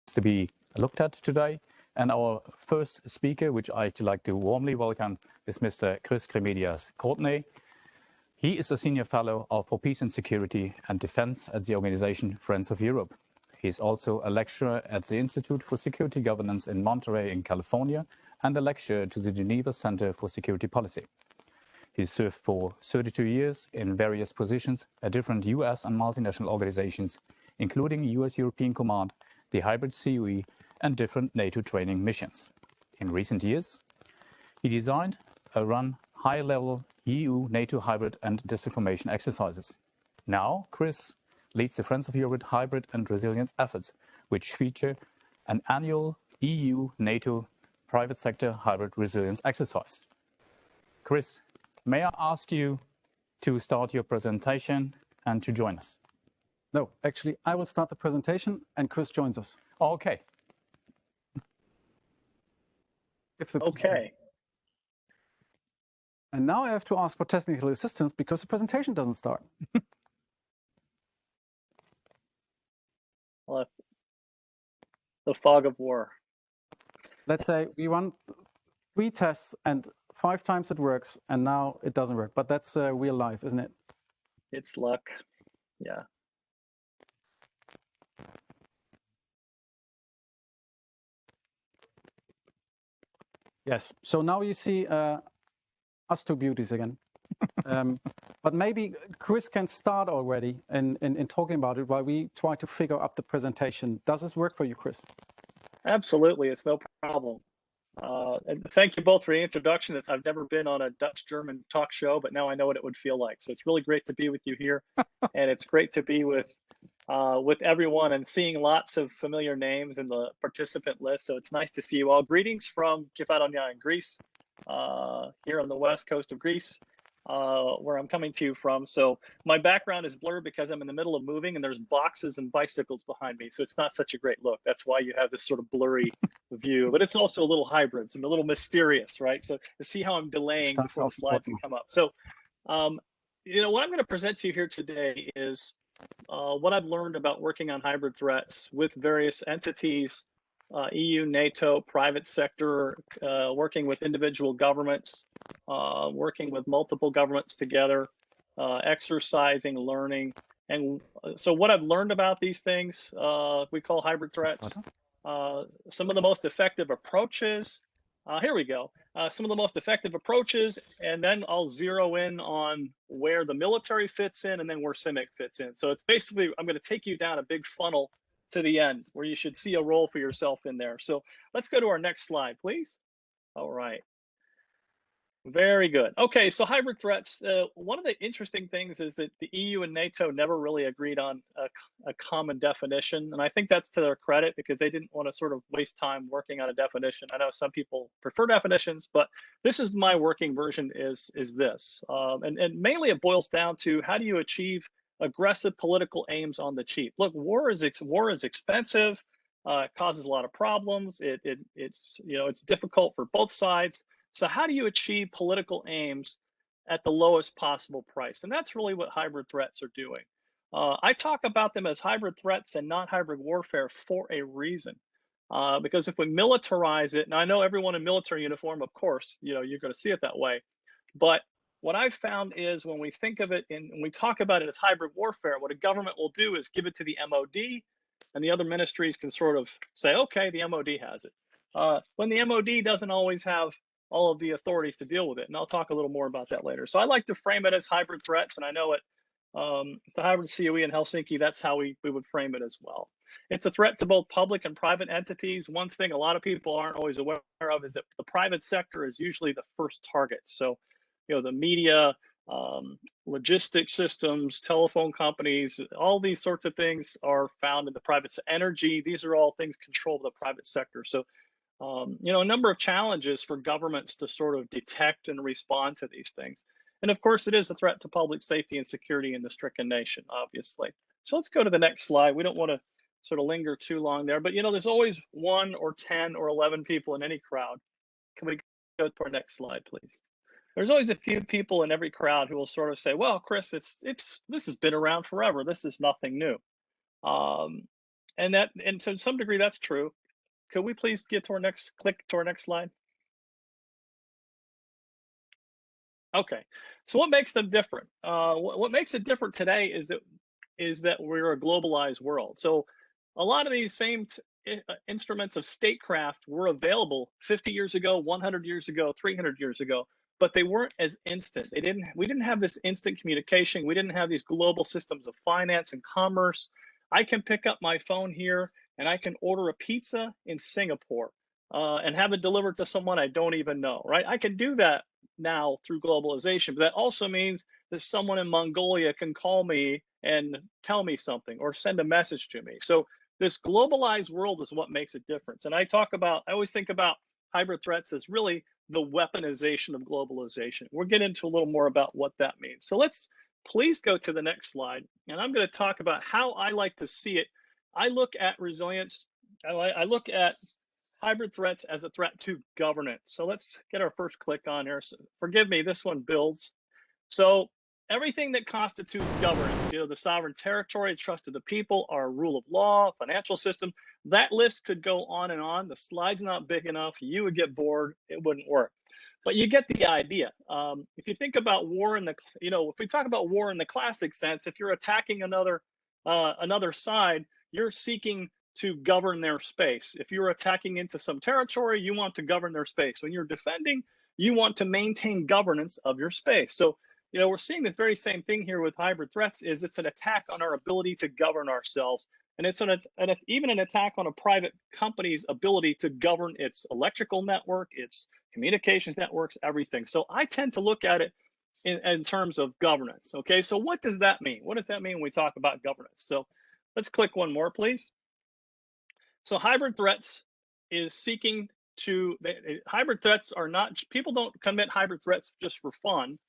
to be looked at today. And our first speaker, which I'd like to warmly welcome, is Mr. Chris Courtney. He is a Senior Fellow for Peace and Security and Defense at the organization Friends of Europe. He's also a lecturer at the Institute for Security Governance in Monterey in California and a lecturer to the Geneva Center for Security Policy. He served for 32 years in various positions at different US and multinational organizations, including US European Command, the hybrid COE, and different NATO training missions. In recent years, he designed and run high-level EU-NATO hybrid and disinformation exercises. Now, Chris leads the Friends of Europe hybrid and resilience efforts, which feature an annual EU-NATO private sector hybrid resilience exercise. Chris, may I ask you to start your presentation and to join us? No, actually, I will start the presentation and Chris joins us. Okay. Okay. And now I have to ask for technical assistance because the presentation doesn't start. Well, the fog of war. Let's say we run 3 tests and 5 times it works, and now it doesn't work. But that's real life, isn't it? It's luck. Yeah. Yes. So now you see us two beauties again. But maybe Chris can start already in talking about it while we try to figure out the presentation. Does this work for you, Chris? Absolutely. It's no problem. And thank you both for the introduction. I've never been on a Dutch-German talk show, but now I know what it would feel like. So it's really great to be with you here. And it's great to be with everyone and seeing lots of familiar names in the participant list. So it's nice to see you all. Greetings from Kefalonia in Greece, here on the west coast of Greece, where I'm coming to you from. So my background is blurred because I'm in the middle of moving and there's boxes and bicycles behind me. So it's not such a great look. That's why you have this sort of blurry view, but it's also a little hybrid, so a little mysterious, right? So to see how I'm delaying before the slides can come up. So, you know, what I'm going to present to you here today is what I've learned about working on hybrid threats with various entities, EU, NATO, private sector, working with individual governments, working with multiple governments together, exercising, learning. And so what I've learned about these things, we call hybrid threats, some of the most effective approaches. Here we go. Some of the most effective approaches, and then I'll zero in on where the military fits in and then where CIMIC fits in. So it's basically, I'm going to take you down a big funnel to the end where you should see a role for yourself in there. So let's go to our next slide, please. All right. Very good. Okay, so hybrid threats. One of the interesting things is that the EU and NATO never really agreed on a common definition. And I think that's to their credit because they didn't want to sort of waste time working on a definition. I know some people prefer definitions, but this is my working version is this. And mainly it boils down to how do you achieve aggressive political aims on the cheap? Look, war is expensive. It causes a lot of problems. It's difficult for both sides. So how do you achieve political aims at the lowest possible price? And that's really what hybrid threats are doing. I talk about them as hybrid threats and not hybrid warfare for a reason. Because if we militarize it, and I know everyone in military uniform, of course, you're going to see it that way. But what I've found is when we think of it and we talk about it as hybrid warfare, what a government will do is give it to the MOD, and the other ministries can sort of say, okay, the MOD has it. When the MOD doesn't always have all of the authorities to deal with it. And I'll talk a little more about that later. So I like to frame it as hybrid threats. And I know it, the hybrid COE in Helsinki, that's how we would frame it as well. It's a threat to both public and private entities. One thing a lot of people aren't always aware of is that the private sector is usually the first target. So, the media, logistics systems, telephone companies, all these sorts of things are found in the private energy. These are all things controlled by the private sector. So a number of challenges for governments to sort of detect and respond to these things. And of course, it is a threat to public safety and security in the stricken nation, obviously. So let's go to the next slide. We don't want to sort of linger too long there, but there's always 1 or 10 or 11 people in any crowd. Can we go to our next slide, please? There's always a few people in every crowd who will sort of say, well, Chris, this has been around forever. This is nothing new. And to some degree, that's true. Could we please get to our next, click to our next slide? Okay, so what makes them different? What makes it different today is that we're a globalized world. So a lot of these same instruments of statecraft were available 50 years ago, 100 years ago, 300 years ago, but they weren't as instant. We didn't have this instant communication. We didn't have these global systems of finance and commerce. I can pick up my phone here and I can order a pizza in Singapore and have it delivered to someone I don't even know, right? I can do that now through globalization, but that also means that someone in Mongolia can call me and tell me something or send a message to me. So this globalized world is what makes a difference. And I always think about hybrid threats as really the weaponization of globalization. We'll get into a little more about what that means. So let's please go to the next slide. And I'm going to talk about how I like to see it. I look at resilience. I look at hybrid threats as a threat to governance. So let's get our first click on here. So forgive me, this one builds. So everything that constitutes governance, the sovereign territory, trust of the people, our rule of law, financial system, that list could go on and on. The slide's not big enough. You would get bored. It wouldn't work. But you get the idea. If you think about war if we talk about war in the classic sense, if you're attacking another side, you're seeking to govern their space. If you're attacking into some territory, you want to govern their space. When you're defending, you want to maintain governance of your space. So, we're seeing the very same thing here with hybrid threats. It's an attack on our ability to govern ourselves. And it's even an attack on a private company's ability to govern its electrical network, its communications networks, everything. So I tend to look at it in terms of governance. Okay, so what does that mean? What does that mean when we talk about governance? So let's click one more, please. So hybrid threats is seeking to, hybrid threats are not, people don't commit hybrid threats just for fun,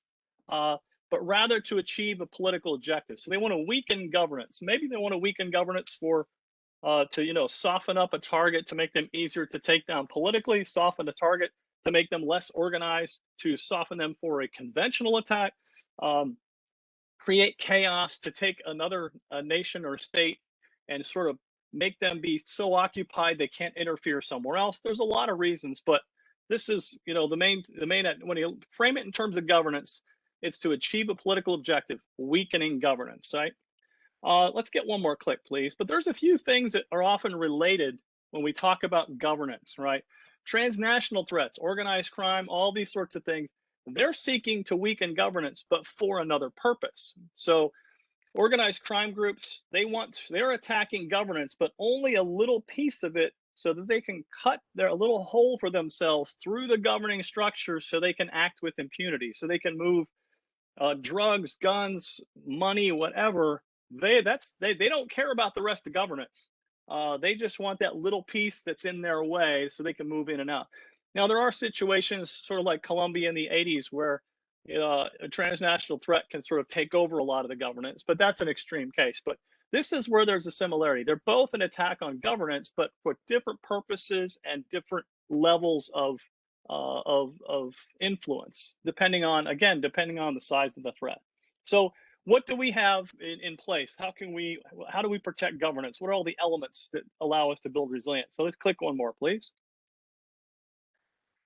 but rather to achieve a political objective. So they want to weaken governance. Maybe they want to weaken governance to soften up a target to make them easier to take down politically, soften the target to make them less organized, to soften them for a conventional attack, create chaos to take another nation or state and sort of make them be so occupied they can't interfere somewhere else. There's a lot of reasons, but this is, the main, when you frame it in terms of governance, it's to achieve a political objective, weakening governance, right? Let's get one more click, please. But there's a few things that are often related when we talk about governance, right? Transnational threats, organized crime, all these sorts of things, they're seeking to weaken governance, but for another purpose. So organized crime groups, they're attacking governance, but only a little piece of it so that they can cut a little hole for themselves through the governing structure so they can act with impunity, so they can move drugs, guns, money, whatever. They don't care about the rest of governance. They just want that little piece that's in their way so they can move in and out. Now, there are situations sort of like Colombia in the 80s where a transnational threat can sort of take over a lot of the governance, but that's an extreme case. But this is where there's a similarity. They're both an attack on governance, but for different purposes and different levels of influence, depending on the size of the threat. So what do we have in place? How do we protect governance? What are all the elements that allow us to build resilience? So let's click one more, please.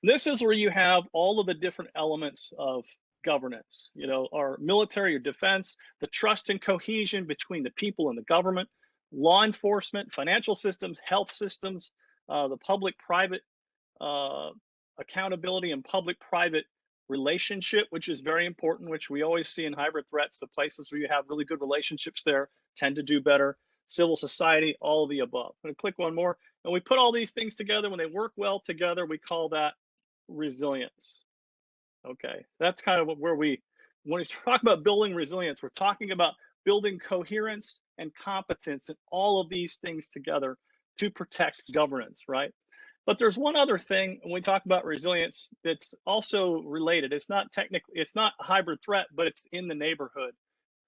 This is where you have all of the different elements of governance, our military or defense, the trust and cohesion between the people and the government, law enforcement, financial systems, health systems, the public-private accountability and public-private relationship, which is very important, which we always see in hybrid threats. The places where you have really good relationships there tend to do better. Civil society, all of the above. I'm going to click one more. And we put all these things together. When they work well together, we call that resilience. Okay, that's kind of when we talk about building resilience, we're talking about building coherence and competence and all of these things together to protect governance, right? But there's one other thing when we talk about resilience that's also related. It's not a hybrid threat, but it's in the neighborhood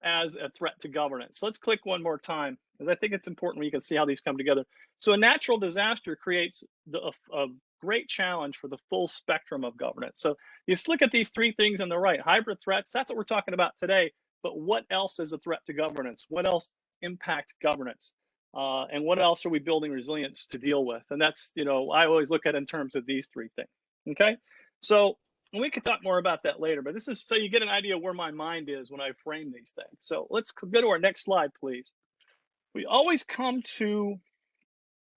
as a threat to governance. So let's click one more time, because I think it's important when you can see how these come together. So a natural disaster creates a great challenge for the full spectrum of governance. So you just look at these three things on the right. Hybrid threats, that's what we're talking about today. But what else is a threat to governance? What else impacts governance? And what else are we building resilience to deal with? And that's, I always look at it in terms of these three things. Okay. So we can talk more about that later, but this is so you get an idea of where my mind is when I frame these things. So let's go to our next slide, please. We always come to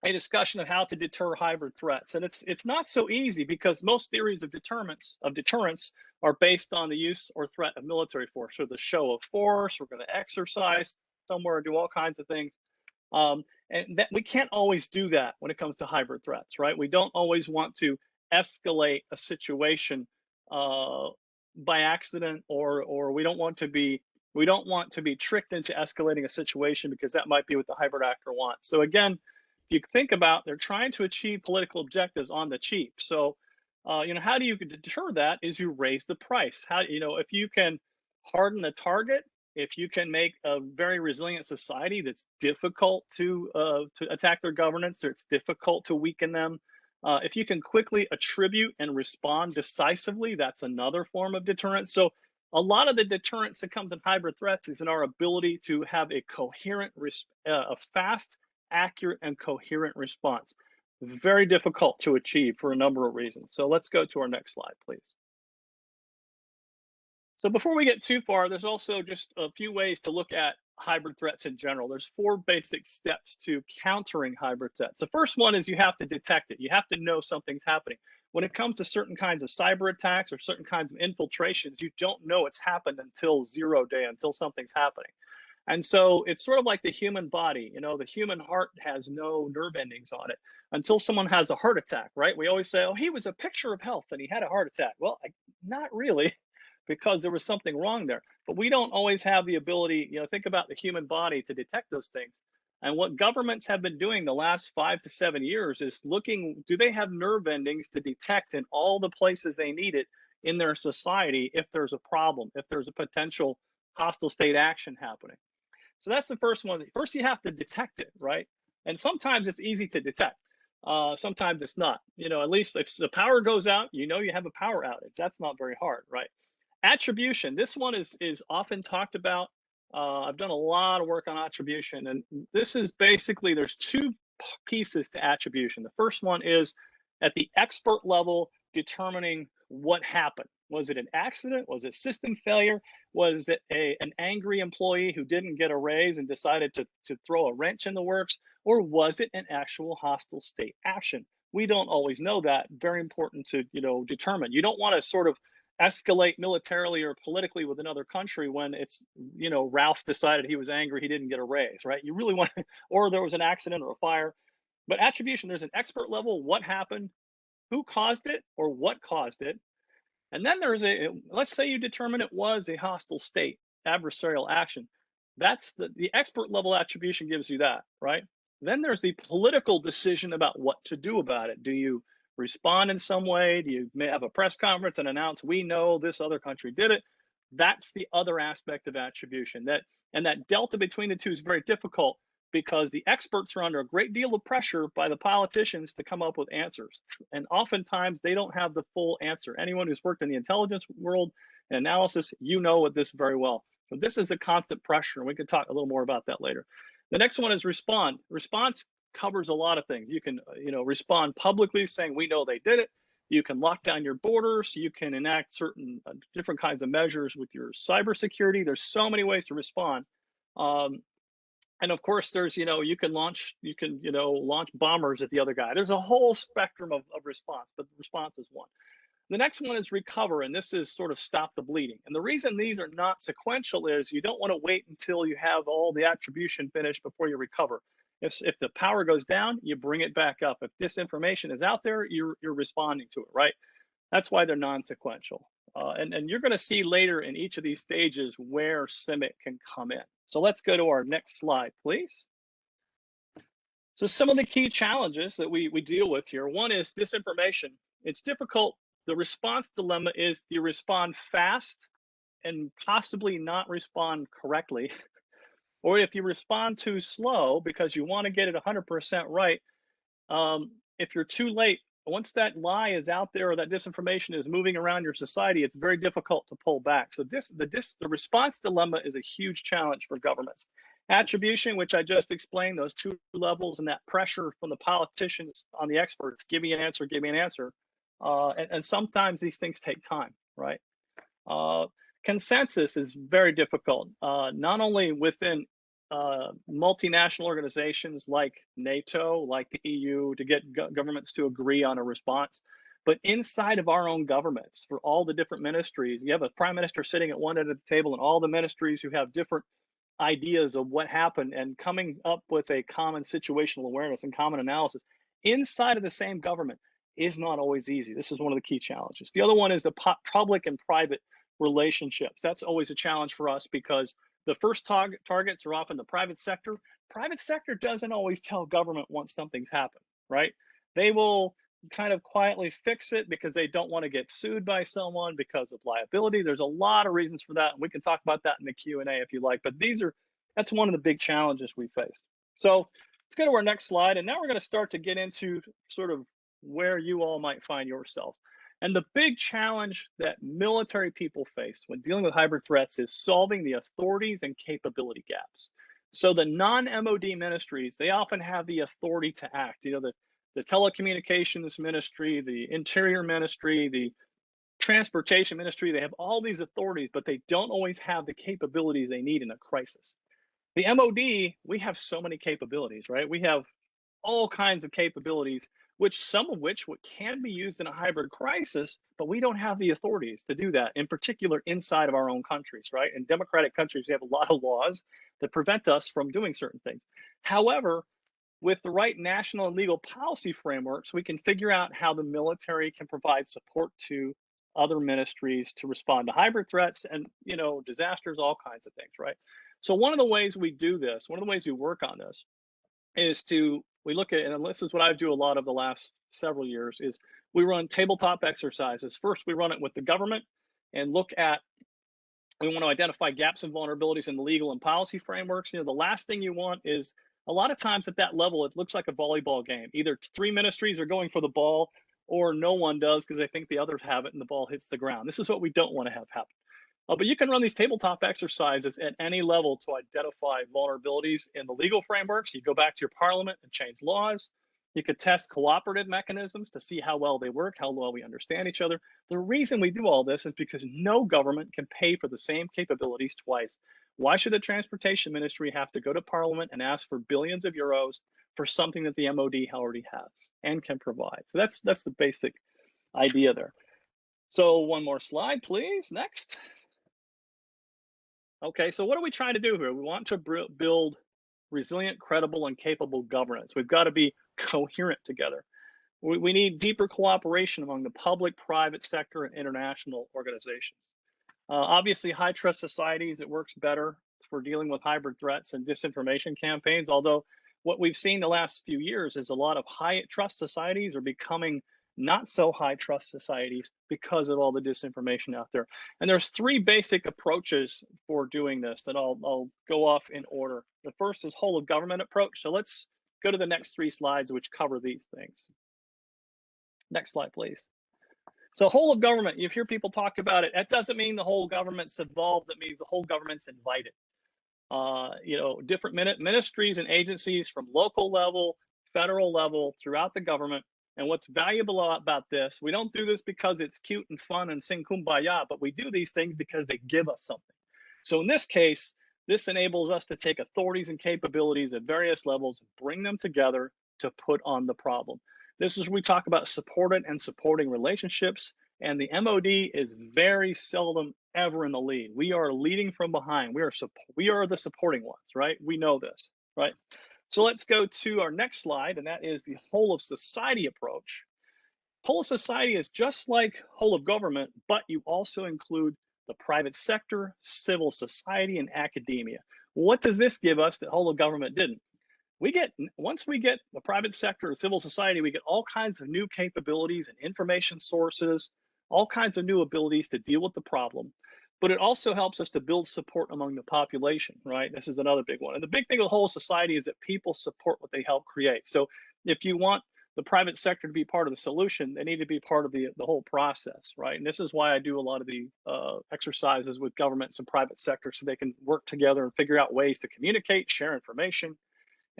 a discussion of how to deter hybrid threats, and it's not so easy because most theories of deterrence are based on the use or threat of military force, or the show of force. We're going to exercise somewhere, do all kinds of things. And that we can't always do that when it comes to hybrid threats, right? We don't always want to escalate a situation by accident, or we don't want to be tricked into escalating a situation because that might be what the hybrid actor wants. So again, if you think about, they're trying to achieve political objectives on the cheap. So how do you deter that? Is you raise the price. How if you can harden the target, if you can make a very resilient society that's difficult to attack their governance, or it's difficult to weaken them, if you can quickly attribute and respond decisively, that's another form of deterrence. So a lot of the deterrence that comes in hybrid threats is in our ability to have a coherent, a fast, accurate, and coherent response. Very difficult to achieve for a number of reasons. So let's go to our next slide, please. So before we get too far, there's also just a few ways to look at hybrid threats in general. There's 4 basic steps to countering hybrid threats. The first one is you have to detect it. You have to know something's happening. When it comes to certain kinds of cyber attacks or certain kinds of infiltrations, you don't know it's happened until 0 day, until something's happening. And so it's sort of like the human body. The human heart has no nerve endings on it until someone has a heart attack, right? We always say, oh, he was a picture of health and he had a heart attack. Well, not really, because there was something wrong there. But we don't always have the ability, think about the human body to detect those things. And what governments have been doing the last 5 to 7 years is looking, do they have nerve endings to detect in all the places they need it in their society if there's a problem, if there's a potential hostile state action happening. So that's the first one. First, you have to detect it, right? And sometimes it's easy to detect. Sometimes it's not. At least if the power goes out, you have a power outage. That's not very hard, right? Attribution. This one is often talked about. I've done a lot of work on attribution, and this is basically, there's 2 pieces to attribution. The first one is at the expert level, determining what happened. Was it an accident? Was it system failure? Was it an angry employee who didn't get a raise and decided to throw a wrench in the works? Or was it an actual hostile state action? We don't always know that. Very important to determine. You don't want to sort of escalate militarily or politically with another country when it's Ralph decided he was angry, he didn't get a raise, right? You really want or there was an accident or a fire. But attribution, there's an expert level, what happened, who caused it, or what caused it. And then there's let's say you determine it was a hostile state, adversarial action. That's the expert level attribution gives you that, right? Then there's the political decision about what to do about it. Do you respond in some way? Do you have a press conference and announce, we know this other country did it? That's the other aspect of attribution. And that delta between the two is very difficult because the experts are under a great deal of pressure by the politicians to come up with answers. And oftentimes they don't have the full answer. Anyone who's worked in the intelligence world and analysis, what this very well. So this is a constant pressure, and we can talk a little more about that later. The next one is respond. Response covers a lot of things. You can, respond publicly saying, we know they did it. You can lock down your borders. You can enact certain different kinds of measures with your cybersecurity. There's so many ways to respond. And of course, there's, you can launch bombers at the other guy. There's a whole spectrum of response, but response is one. The next one is recover, and this is sort of stop the bleeding. And the reason these are not sequential is you don't want to wait until you have all the attribution finished before you recover. If the power goes down, you bring it back up. If disinformation is out there, you're responding to it, right? That's why they're non-sequential. And you're going to see later in each of these stages where CIMIC can come in. So let's go to our next slide, please. So some of the key challenges that we deal with here. One is disinformation. It's difficult. The response dilemma is, do you respond fast and possibly not respond correctly? Or if you respond too slow because you want to get it 100% right, if you're too late, once that lie is out there or that disinformation is moving around your society, it's very difficult to pull back. So the response dilemma is a huge challenge for governments. Attribution, which I just explained, those two levels and that pressure from the politicians on the experts, give me an answer, give me an answer. And sometimes these things take time, right? Consensus is very difficult, not only within multinational organizations like NATO, like the EU, to get governments to agree on a response, but inside of our own governments, for all the different ministries, you have a prime minister sitting at one end of the table and all the ministries who have different ideas of what happened and coming up with a common situational awareness and common analysis inside of the same government is not always easy. This is one of the key challenges. The other one is the public and private relationships. That's always a challenge for us because the first targets are often the private sector. Private sector doesn't always tell government once something's happened, right? They will kind of quietly fix it because they don't want to get sued by someone because of liability. There's a lot of reasons for that, and we can talk about that in the Q&A if you like, but that's one of the big challenges we face. So let's go to our next slide, and now we're going to start to get into sort of where you all might find yourselves. And the big challenge that military people face when dealing with hybrid threats is solving the authorities and capability gaps. So the non-MOD ministries, they often have the authority to act. You know, the telecommunications ministry, the interior ministry, the transportation ministry, they have all these authorities, but they don't always have the capabilities they need in a crisis. The MOD, we have so many capabilities, right? We have all kinds of capabilities, some of which can be used in a hybrid crisis, but we don't have the authorities to do that, in particular inside of our own countries, right? In democratic countries, we have a lot of laws that prevent us from doing certain things. However, with the right national and legal policy frameworks, we can figure out how the military can provide support to other ministries to respond to hybrid threats and, you know, disasters, all kinds of things, right? So one of the ways we do this, one of the ways we work on this is we look at, and this is what I do a lot of the last several years, is we run tabletop exercises. First, we run it with the government and we want to identify gaps and vulnerabilities in the legal and policy frameworks. You know, the last thing you want is, a lot of times at that level, it looks like a volleyball game. Either three ministries are going for the ball or no one does because they think the others have it and the ball hits the ground. This is what we don't want to have happen. But you can run these tabletop exercises at any level to identify vulnerabilities in the legal frameworks. You go back to your parliament and change laws. You could test cooperative mechanisms to see how well they work, how well we understand each other. The reason we do all this is because no government can pay for the same capabilities twice. Why should the transportation ministry have to go to parliament and ask for billions of euros for something that the MOD already has and can provide? So that's the basic idea there. So one more slide, please. Next. Okay, so what are we trying to do here? We want to build resilient, credible, and capable governance. We've got to be coherent together. We need deeper cooperation among the public, private sector, and international organizations. Obviously, high trust societies, it works better for dealing with hybrid threats and disinformation campaigns, although what we've seen the last few years is a lot of high trust societies are becoming not so high trust societies because of all the disinformation out there. And there's three basic approaches for doing this that I'll go off in order. The first is whole of government approach. So let's go to the next three slides, which cover these things. Next slide, please. So whole of government, you hear people talk about it. That doesn't mean the whole government's involved. That means the whole government's invited. You know, different ministries and agencies from local level, federal level, throughout the government. And what's valuable about this, we don't do this because it's cute and fun and sing kumbaya, but we do these things because they give us something. So in this case, this enables us to take authorities and capabilities at various levels, bring them together to put on the problem. This is where we talk about supported and supporting relationships, and the MOD is very seldom ever in the lead. We are leading from behind. We are the supporting ones, right? We know this, right? So let's go to our next slide, and that is the whole of society approach. Whole of society is just like whole of government, but you also include the private sector, civil society, and academia. What does this give us that whole of government didn't? Once we get the private sector or civil society, we get all kinds of new capabilities and information sources, all kinds of new abilities to deal with the problem. But it also helps us to build support among the population, right? This is another big one. And the big thing with the whole society is that people support what they help create. So if you want the private sector to be part of the solution, they need to be part of the whole process, right? And this is why I do a lot of the exercises with governments and private sector so they can work together and figure out ways to communicate, share information,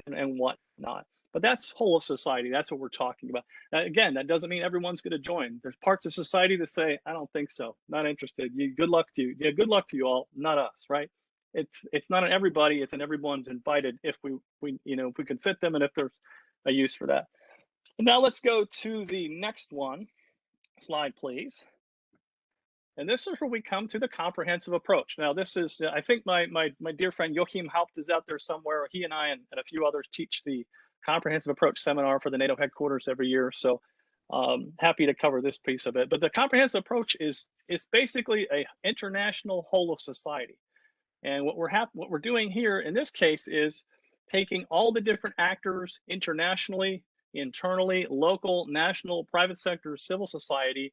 and whatnot. But that's whole of society. That's what we're talking about. Now, again, that doesn't mean everyone's going to join. There's parts of society that say, "I don't think so. Not interested. Good luck to you. Yeah, good luck to you all. Not us." Right? It's not an everybody. It's an everyone's invited if we if we can fit them and if there's a use for that. Now let's go to the next one. Slide, please. And this is where we come to the comprehensive approach. Now, this is, I think my dear friend Joachim Haupt is out there somewhere. He and I and a few others teach the comprehensive approach seminar for the NATO headquarters every year. So happy to cover this piece of it. But the comprehensive approach is basically a international whole of society. And what we're doing here in this case is taking all the different actors internationally, internally, local, national, private sector, civil society,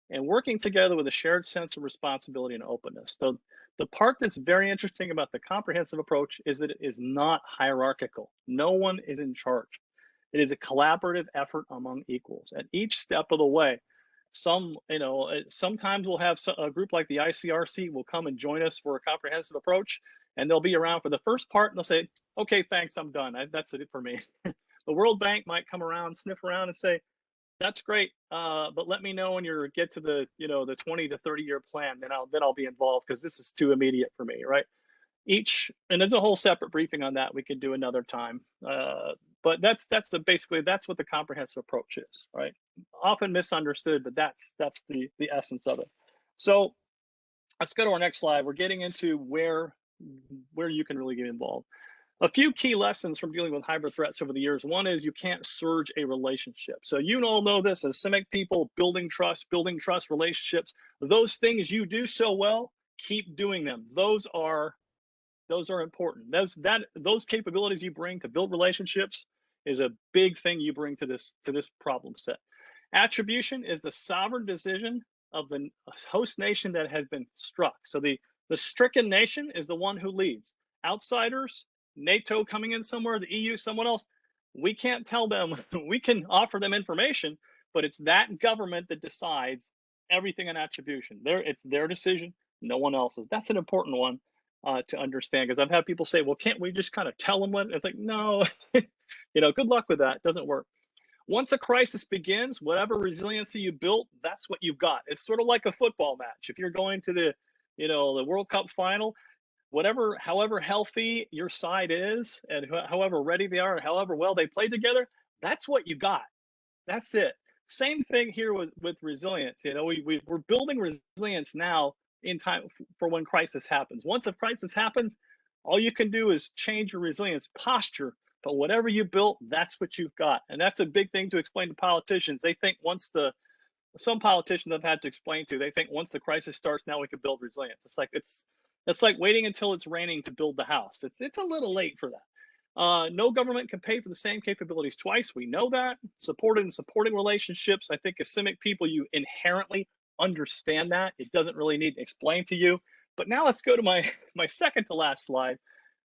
and working together with a shared sense of responsibility and openness. So the part that's very interesting about the comprehensive approach is that it is not hierarchical. No one is in charge. It is a collaborative effort among equals at each step of the way. Sometimes we'll have a group like the ICRC will come and join us for a comprehensive approach, and they'll be around for the first part and they'll say, "Okay, thanks, I'm done. That's it for me." The World Bank might come around, sniff around, and say, "That's great, but let me know when you get to the the 20 to 30-year plan. Then I'll be involved because this is too immediate for me." Right? And there's a whole separate briefing on that we could do another time. But that's basically that's what the comprehensive approach is. Right? Often misunderstood, but that's the essence of it. So let's go to our next slide. We're getting into where you can really get involved. A few key lessons from dealing with hybrid threats over the years. One is you can't surge a relationship. So you all know this as CIMIC people, building trust relationships. Those things you do so well, keep doing them. Those are important. Those capabilities you bring to build relationships is a big thing you bring to this problem set. Attribution is the sovereign decision of the host nation that has been struck. So the stricken nation is the one who leads. Outsiders, NATO coming in somewhere, the EU, someone else, we can't tell them. We can offer them information, but it's that government that decides everything on attribution. It's their decision, no one else's. That's an important one to understand, because I've had people say, "Well, can't we just kind of tell them what?" It's like, no, good luck with that. It doesn't work. Once a crisis begins, whatever resiliency you built, that's what you've got. It's sort of like a football match. If you're going to the World Cup final, however healthy your side is, and however ready they are, and however well they play together, that's what you got. That's it. Same thing here with resilience. We're building resilience now in time for when crisis happens. Once a crisis happens, all you can do is change your resilience posture. But whatever you built, that's what you've got. And that's a big thing to explain to politicians. They think some politicians I've had to explain to, they think once the crisis starts, now we can build resilience. It's like waiting until it's raining to build the house. It's a little late for that. No government can pay for the same capabilities twice. We know that. Supporting relationships. I think as CIMIC people, you inherently understand that. It doesn't really need to explain to you. But now let's go to my second to last slide,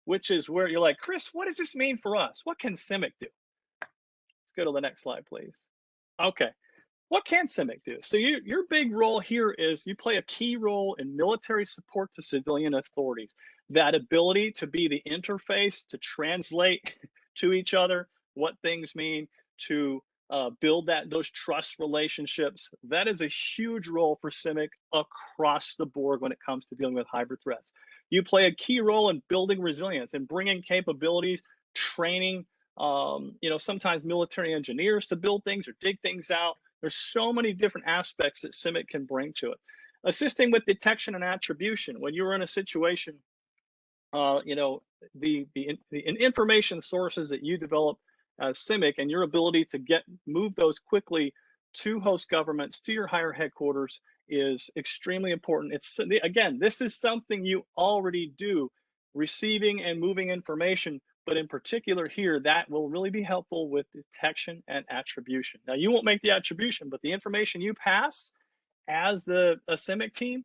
which is where you're like, "Chris, what does this mean for us? What can CIMIC do?" Let's go to the next slide, please. Okay. What can CIMIC do? So your big role here is you play a key role in military support to civilian authorities. That ability to be the interface, to translate to each other what things mean, to build those trust relationships. That is a huge role for CIMIC across the board when it comes to dealing with hybrid threats. You play a key role in building resilience and bringing capabilities, training, sometimes military engineers to build things or dig things out. There's so many different aspects that CIMIC can bring to it. Assisting with detection and attribution. When you're in a situation, the information sources that you develop as CIMIC and your ability to move those quickly to host governments, to your higher headquarters, is extremely important. Again, this is something you already do, receiving and moving information. But in particular here, that will really be helpful with detection and attribution. Now, you won't make the attribution, but the information you pass as a CIMIC team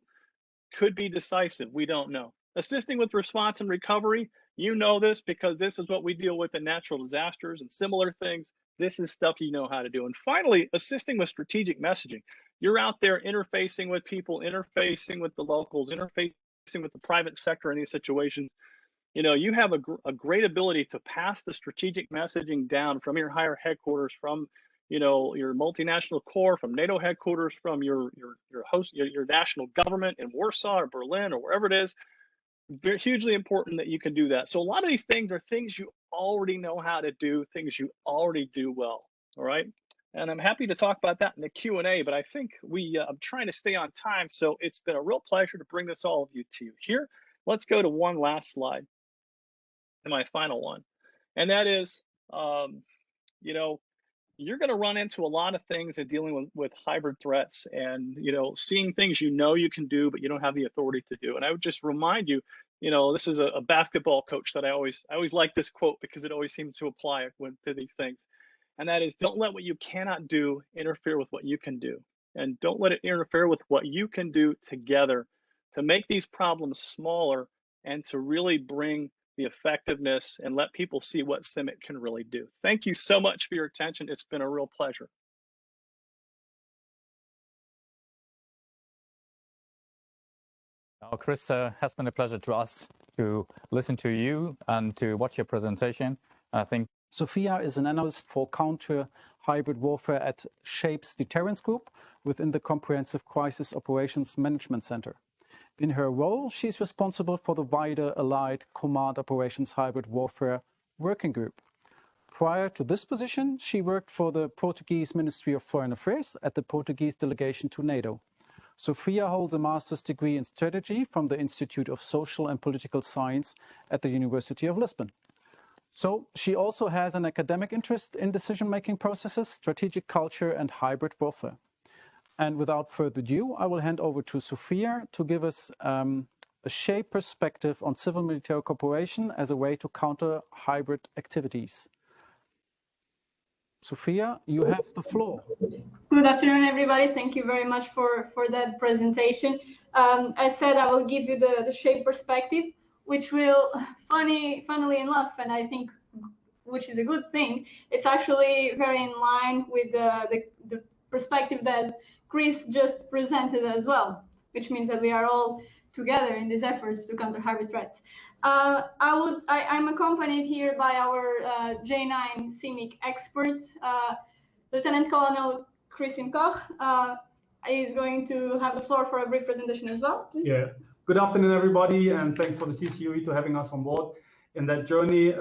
could be decisive. We don't know. Assisting with response and recovery, You know this because this is what we deal with in natural disasters and similar things. This is stuff you know how to do. And finally, assisting with strategic messaging. You're out there interfacing with people, interfacing with the locals, interfacing with the private sector in these situations. You know, you have a great ability to pass the strategic messaging down from your higher headquarters, from, you know, your multinational core, from NATO headquarters, from your national government in Warsaw or Berlin or wherever it is. Very hugely important that you can do that. So a lot of these things are things you already know how to do, things you already do well. All right. And I'm happy to talk about that in the Q&A, but I think I'm trying to stay on time. So it's been a real pleasure to bring this all of you to you here. Let's go to one last slide, and my final one. And that is, you know, you're going to run into a lot of things in dealing with hybrid threats, and, you know, seeing things you know you can do, but you don't have the authority to do. And I would just remind you, you know, this is a basketball coach that I always like this quote because it always seems to apply to these things. And that is, don't let what you cannot do interfere with what you can do. And don't let it interfere with what you can do together to make these problems smaller and to really bring the effectiveness and let people see what CIMIC can really do. Thank you so much for your attention. It's been a real pleasure. Now, Chris, has been a pleasure to us to listen to you and to watch your presentation. I think Sophia is an analyst for counter-hybrid warfare at SHAPE's Deterrence Group within the Comprehensive Crisis Operations Management Center. In her role, she's responsible for the wider Allied Command Operations Hybrid Warfare Working Group. Prior to this position, she worked for the Portuguese Ministry of Foreign Affairs at the Portuguese delegation to NATO. Sophia holds a master's degree in strategy from the Institute of Social and Political Science at the University of Lisbon. So she also has an academic interest in decision-making processes, strategic culture, and hybrid warfare. And without further ado, I will hand over to Sophia to give us a SHAPE perspective on civil-military cooperation as a way to counter hybrid activities. Sophia, you have the floor. Good afternoon, everybody. Thank you very much for that presentation. As said, I will give you the SHAPE perspective, which will, funnily enough, and I think which is a good thing, it's actually very in line with the perspective that Chris just presented as well, which means that we are all together in these efforts to counter hybrid threats. I'm accompanied here by our J9 CIMIC expert, Lieutenant Colonel Christian Koch. Is going to have the floor for a brief presentation as well. Please. Yeah. Good afternoon, everybody, and thanks for the CCOE to having us on board in that journey.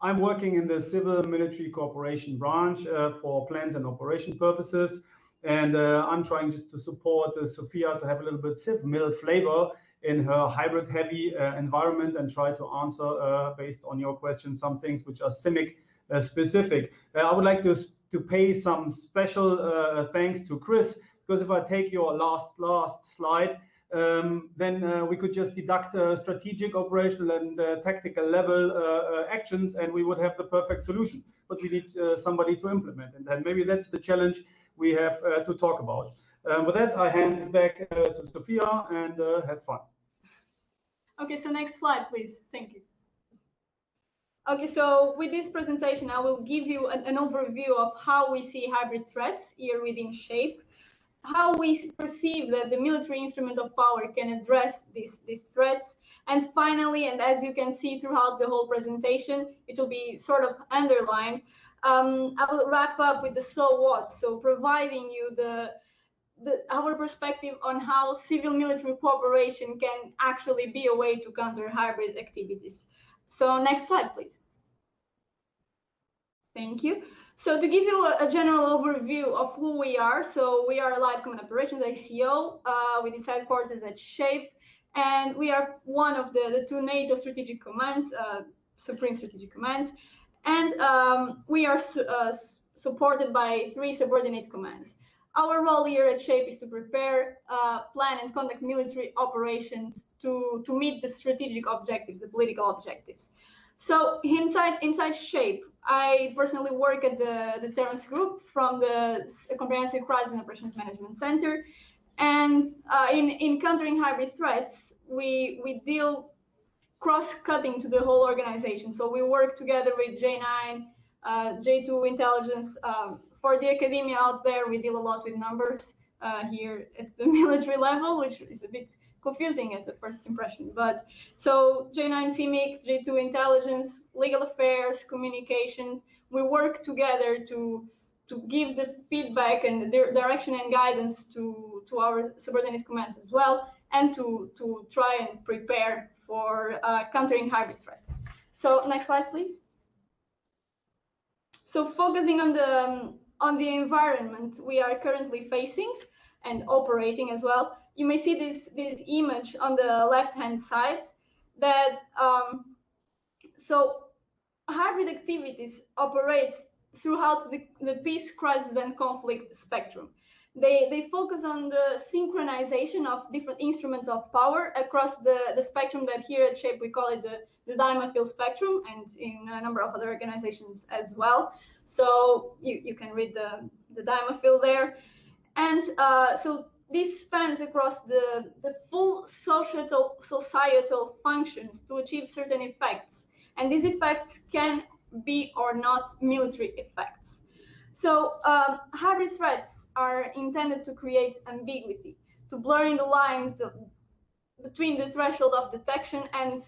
I'm working in the civil military cooperation branch for plans and operation purposes. And I'm trying just to support Sophia to have a little bit civil flavor in her hybrid heavy environment and try to answer based on your question some things which are CIMIC specific. I would like to pay some special thanks to Chris, because if I take your last slide, then we could just deduct strategic, operational, and tactical level actions, and we would have the perfect solution. But we need somebody to implement, and then maybe that's the challenge we have to talk about. With that, I hand it back to Sophia, and have fun. Okay, so next slide, please. Thank you. Okay, so with this presentation, I will give you an overview of how we see hybrid threats here within SHAPE, how we perceive that the military instrument of power can address these threats. And finally, and as you can see throughout the whole presentation, it will be sort of underlined, I will wrap up with the so what, so providing you our perspective on how civil-military cooperation can actually be a way to counter hybrid activities. So next slide, please. Thank you. So to give you a general overview of who we are, so we are Allied Command Operations, ICO, with its headquarters at SHAPE, and we are one of the two NATO strategic commands, Supreme Strategic Commands, and we are supported by 3 subordinate commands. Our role here at SHAPE is to prepare, plan, and conduct military operations to meet the strategic objectives, the political objectives. So inside SHAPE, I personally work at the Deterrence Group from the Comprehensive Crisis and Operations Management Center. And in countering hybrid threats, we deal cross-cutting to the whole organization. So we work together with J9, J2 intelligence. For the academia out there, we deal a lot with numbers here at the military level, which is a bit confusing at the first impression. But so J9 CMIC, J2 intelligence, legal affairs, communications, we work together to give the feedback and the direction and guidance to our subordinate commands as well, and to try and prepare for countering hybrid threats. So next slide, please. So focusing on the environment we are currently facing and operating as well, you may see this image on the left-hand side that so hybrid activities operate throughout the peace, crisis, and conflict spectrum. They focus on the synchronization of different instruments of power across the spectrum that here at SHAPE we call it the diamephil spectrum, and in a number of other organizations as well. So you can read the diamephil there. And so this spans across the full societal functions to achieve certain effects. And these effects can be or not military effects. So hybrid threats are intended to create ambiguity, to blurring the lines between the threshold of detection and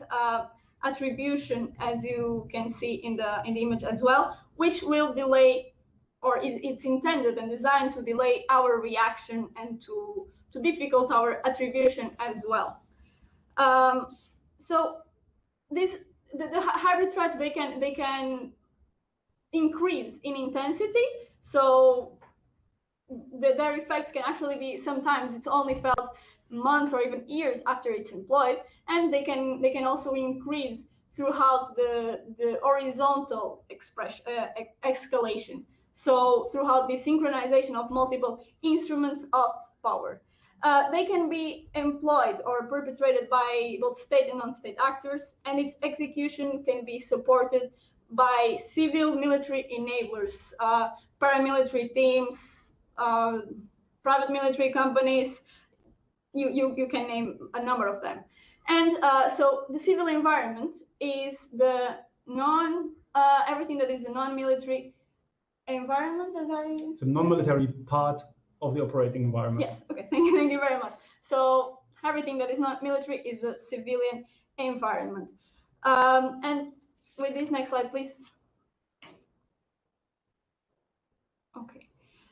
attribution, as you can see in the image as well, which will delay, or it's intended and designed to delay our reaction and to difficult our attribution as well. So the hybrid threats, they can increase in intensity. So their effects can actually be, sometimes it's only felt months or even years after it's employed, and they can also increase throughout the horizontal escalation. So throughout the synchronization of multiple instruments of power. They can be employed or perpetrated by both state and non-state actors, and its execution can be supported by civil military enablers, paramilitary teams, private military companies. You can name a number of them. And so the civil environment is the everything that is the non-military environment, it's a non-military part of the operating environment. Yes, okay, thank you very much. So everything that is not military is the civilian environment. And with this, next slide, please. Okay,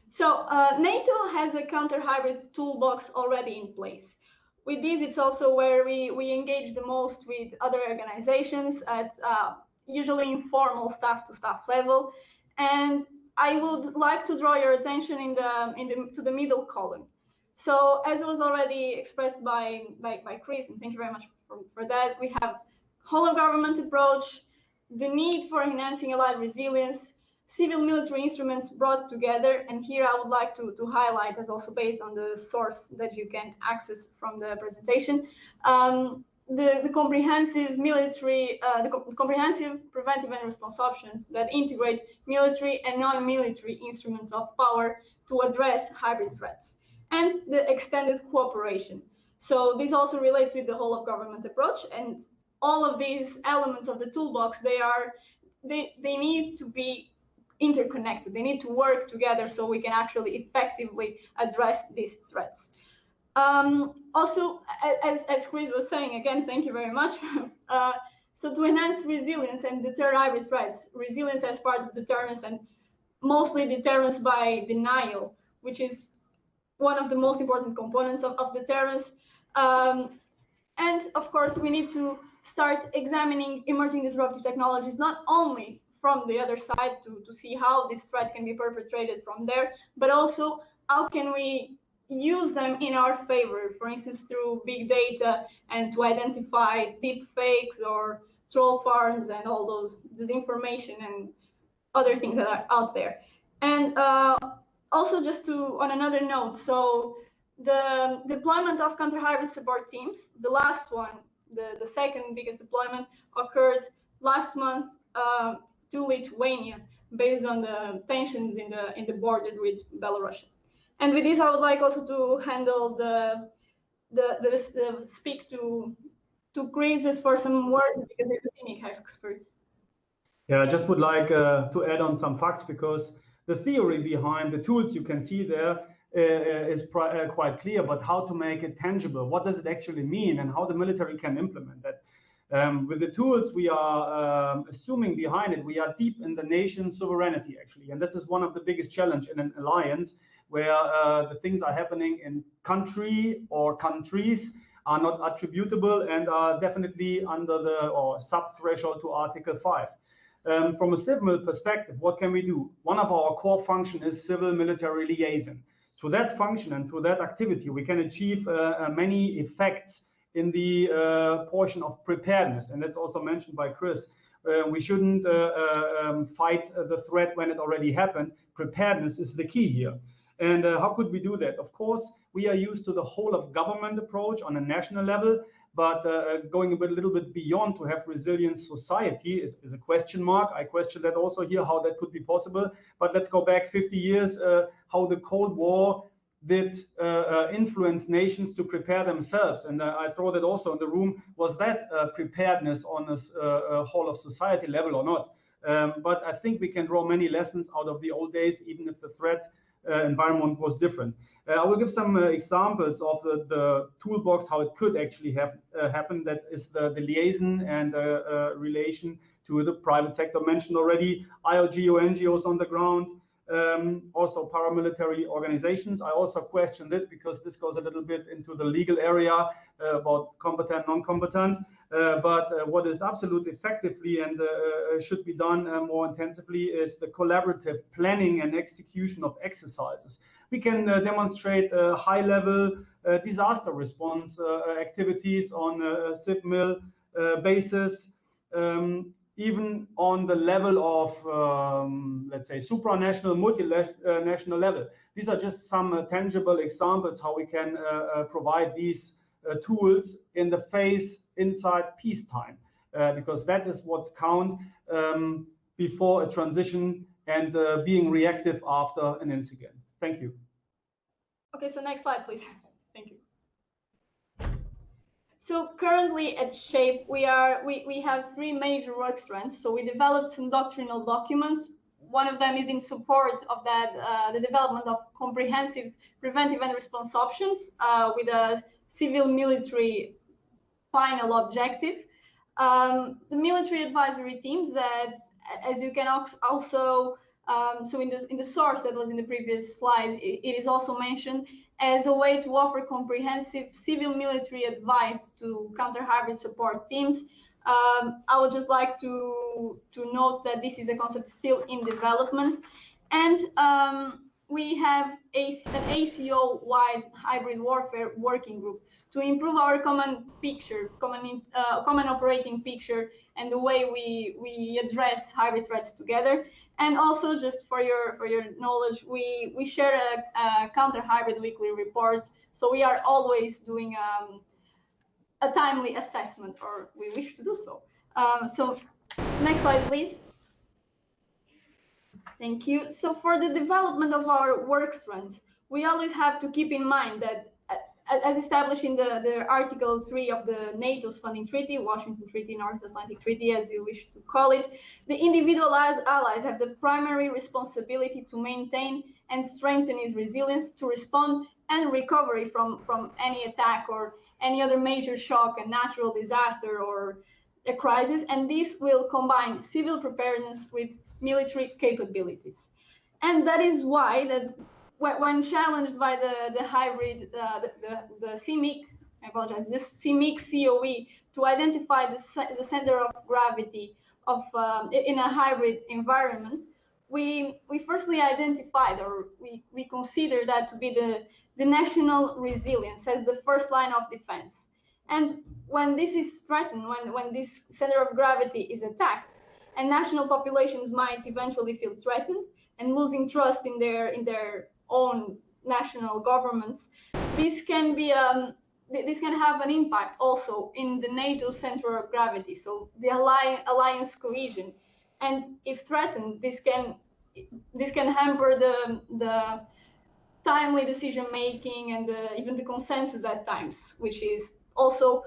so NATO has a counter-hybrid toolbox already in place. With this, it's also where we engage the most with other organizations at usually informal staff-to-staff level. And I would like to draw your attention to the middle column. So as was already expressed by Chris, and thank you very much for that, we have whole of government approach, the need for enhancing allied resilience, civil military instruments brought together. And here I would like to highlight, as also based on the source that you can access from the presentation, the comprehensive military, the comprehensive preventive and response options that integrate military and non-military instruments of power to address hybrid threats, and the extended cooperation. So this also relates with the whole of government approach, and all of these elements of the toolbox, they need to be interconnected. They need to work together so we can actually effectively address these threats. Also, as Chris was saying, again, thank you very much. So to enhance resilience and deter hybrid threats, resilience as part of deterrence, and mostly deterrence by denial, which is one of the most important components of deterrence. And of course, we need to start examining emerging disruptive technologies, not only from the other side to see how this threat can be perpetrated from there, but also how can we use them in our favor, for instance, through big data, and to identify deep fakes or troll farms and all those disinformation and other things that are out there. And also, just on another note, so the deployment of counter-hybrid support teams, the last one, the second biggest deployment, occurred last month to Lithuania, based on the tensions in the border with Belarus. And with this, I would like also to handle speak to to Chris just for some words because he's a CMIC expert. Yeah, I just would like to add on some facts, because the theory behind the tools you can see there is quite clear, but how to make it tangible, what does it actually mean, and how the military can implement that. With the tools we are assuming behind it, we are deep in the nation's sovereignty, actually. And this is one of the biggest challenge in an alliance, where the things are happening in country or countries are not attributable and are definitely under the or sub-threshold to Article 5. From a civil perspective, what can we do? One of our core functions is civil-military liaison. Through that function and through that activity, we can achieve many effects in the portion of preparedness. And that's also mentioned by Chris. We shouldn't fight the threat when it already happened. Preparedness is the key here. And how could we do that? Of course, we are used to the whole of government approach on a national level, but going a little bit beyond to have resilient society is a question mark. I question that also here, how that could be possible. But let's go back 50 years, how the Cold War did influence nations to prepare themselves. And I throw that also in the room. Was that preparedness on a whole of society level or not? But I think we can draw many lessons out of the old days, even if the threat environment was different. I will give some examples of the toolbox, how it could actually happen. That is the liaison and relation to the private sector mentioned already, IOGO NGOs on the ground, also paramilitary organizations. I also questioned it because this goes a little bit into the legal area about competent, non-competent. But what is absolutely effectively and should be done more intensively is the collaborative planning and execution of exercises. We can demonstrate high-level disaster response activities on a civil basis, even on the level of, let's say, supranational, multinational level. These are just some tangible examples how we can provide these tools in the phase inside peacetime, because that is what's count before a transition and being reactive after an incident. Thank you. Okay, so next slide, please. Thank you. So currently at SHAPE, we have three major work strands. So we developed some doctrinal documents. One of them is in support of that, the development of comprehensive preventive and response options with a civil-military final objective. The military advisory teams that, as you can also, so in the source that was in the previous slide, it is also mentioned as a way to offer comprehensive civil-military advice to counter-hybrid support teams. I would just like to note that this is a concept still in development. And we have an ACO-wide hybrid warfare working group to improve our common picture, common operating picture, and the way we address hybrid threats together. And also, just for your knowledge, we share a counter-hybrid weekly report. So we are always doing a timely assessment, or we wish to do so. So next slide, please. Thank you. So for the development of our work strands, we always have to keep in mind that as established in the Article 3 of the NATO's funding treaty, Washington Treaty, North Atlantic Treaty, as you wish to call it, the individual allies have the primary responsibility to maintain and strengthen its resilience to respond and recovery from any attack or any other major shock, a natural disaster or a crisis. And this will combine civil preparedness with military capabilities. And that is why that when challenged by the hybrid, the CMIC, I apologize, the CMIC COE to identify the center of gravity of in a hybrid environment, we firstly identified, or we consider that to be the national resilience as the first line of defense. And when this is threatened, when this center of gravity is attacked, and national populations might eventually feel threatened and losing trust in their own national governments, this can be this can have an impact also in the NATO center of gravity, so the alliance cohesion. And if threatened, this can hamper the timely decision making and even the consensus at times, which is also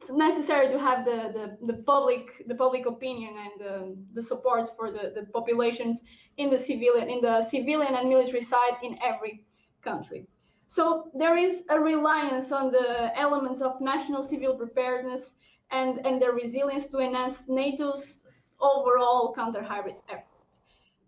it's necessary to have the public opinion and the support for the populations in the civilian and military side in every country. So there is a reliance on the elements of national civil preparedness and their resilience to enhance NATO's overall counter-hybrid effort.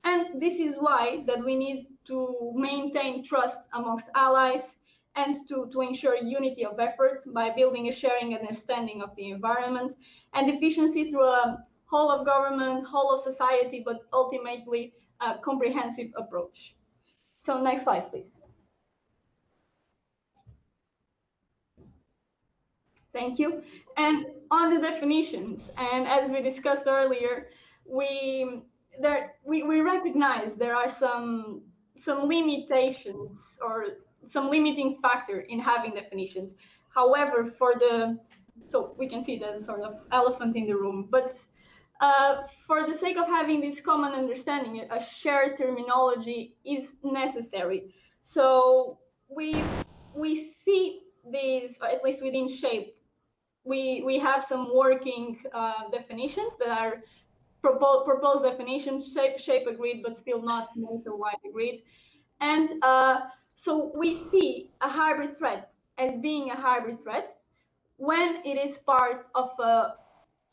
And this is why that we need to maintain trust amongst allies and to ensure unity of efforts by building a sharing understanding of the environment and efficiency through a whole of government, whole of society, but ultimately a comprehensive approach. So next slide, please. Thank you. And on the definitions, and as we discussed earlier, we recognize there are some limitations or some limiting factor in having definitions. However, so we can see there's a sort of elephant in the room, but for the sake of having this common understanding, a shared terminology is necessary. So we see these, or at least within SHAPE, we have some working definitions that are proposed definitions, SHAPE agreed, but still not NATO-wide agreed. And so we see a hybrid threat as being a hybrid threat when it is part of a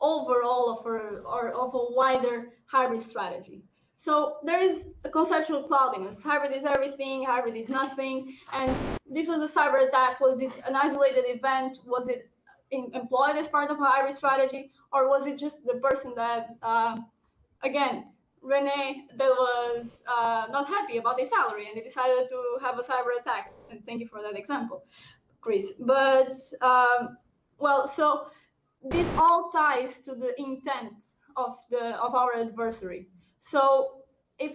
overall of a wider hybrid strategy. So there is a conceptual cloudiness. Hybrid is everything, hybrid is nothing. And this was a cyber attack. Was it an isolated event? Was it employed as part of a hybrid strategy? Or was it just the person that, again, Rene, that was not happy about his salary and they decided to have a cyber attack? And thank you for that example, Chris. But, well, so this all ties to the intent of our adversary. So if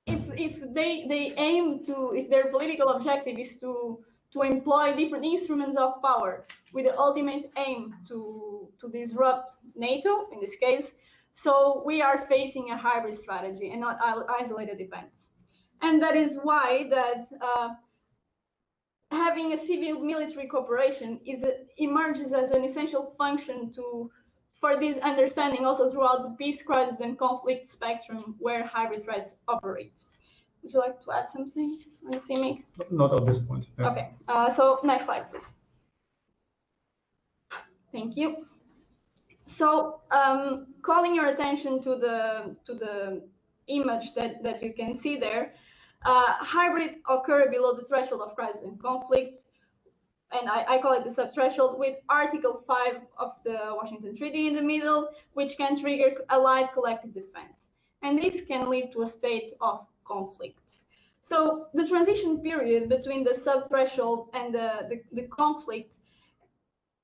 they aim to, if their political objective is to employ different instruments of power with the ultimate aim to disrupt NATO in this case, so we are facing a hybrid strategy and not isolated events. And that is why that having a civil-military cooperation emerges as an essential function for this understanding also throughout the peace, crisis, and conflict spectrum where hybrid threats operate. Would you like to add something on the CMIC? Not at this point. Yeah. Okay, so next slide, please. Thank you. So calling your attention to the image that you can see there, hybrid occur below the threshold of crisis and conflict, and I call it the subthreshold, with Article 5 of the Washington Treaty in the middle, which can trigger allied collective defense. And this can lead to a state of conflict. So the transition period between the subthreshold and the conflict,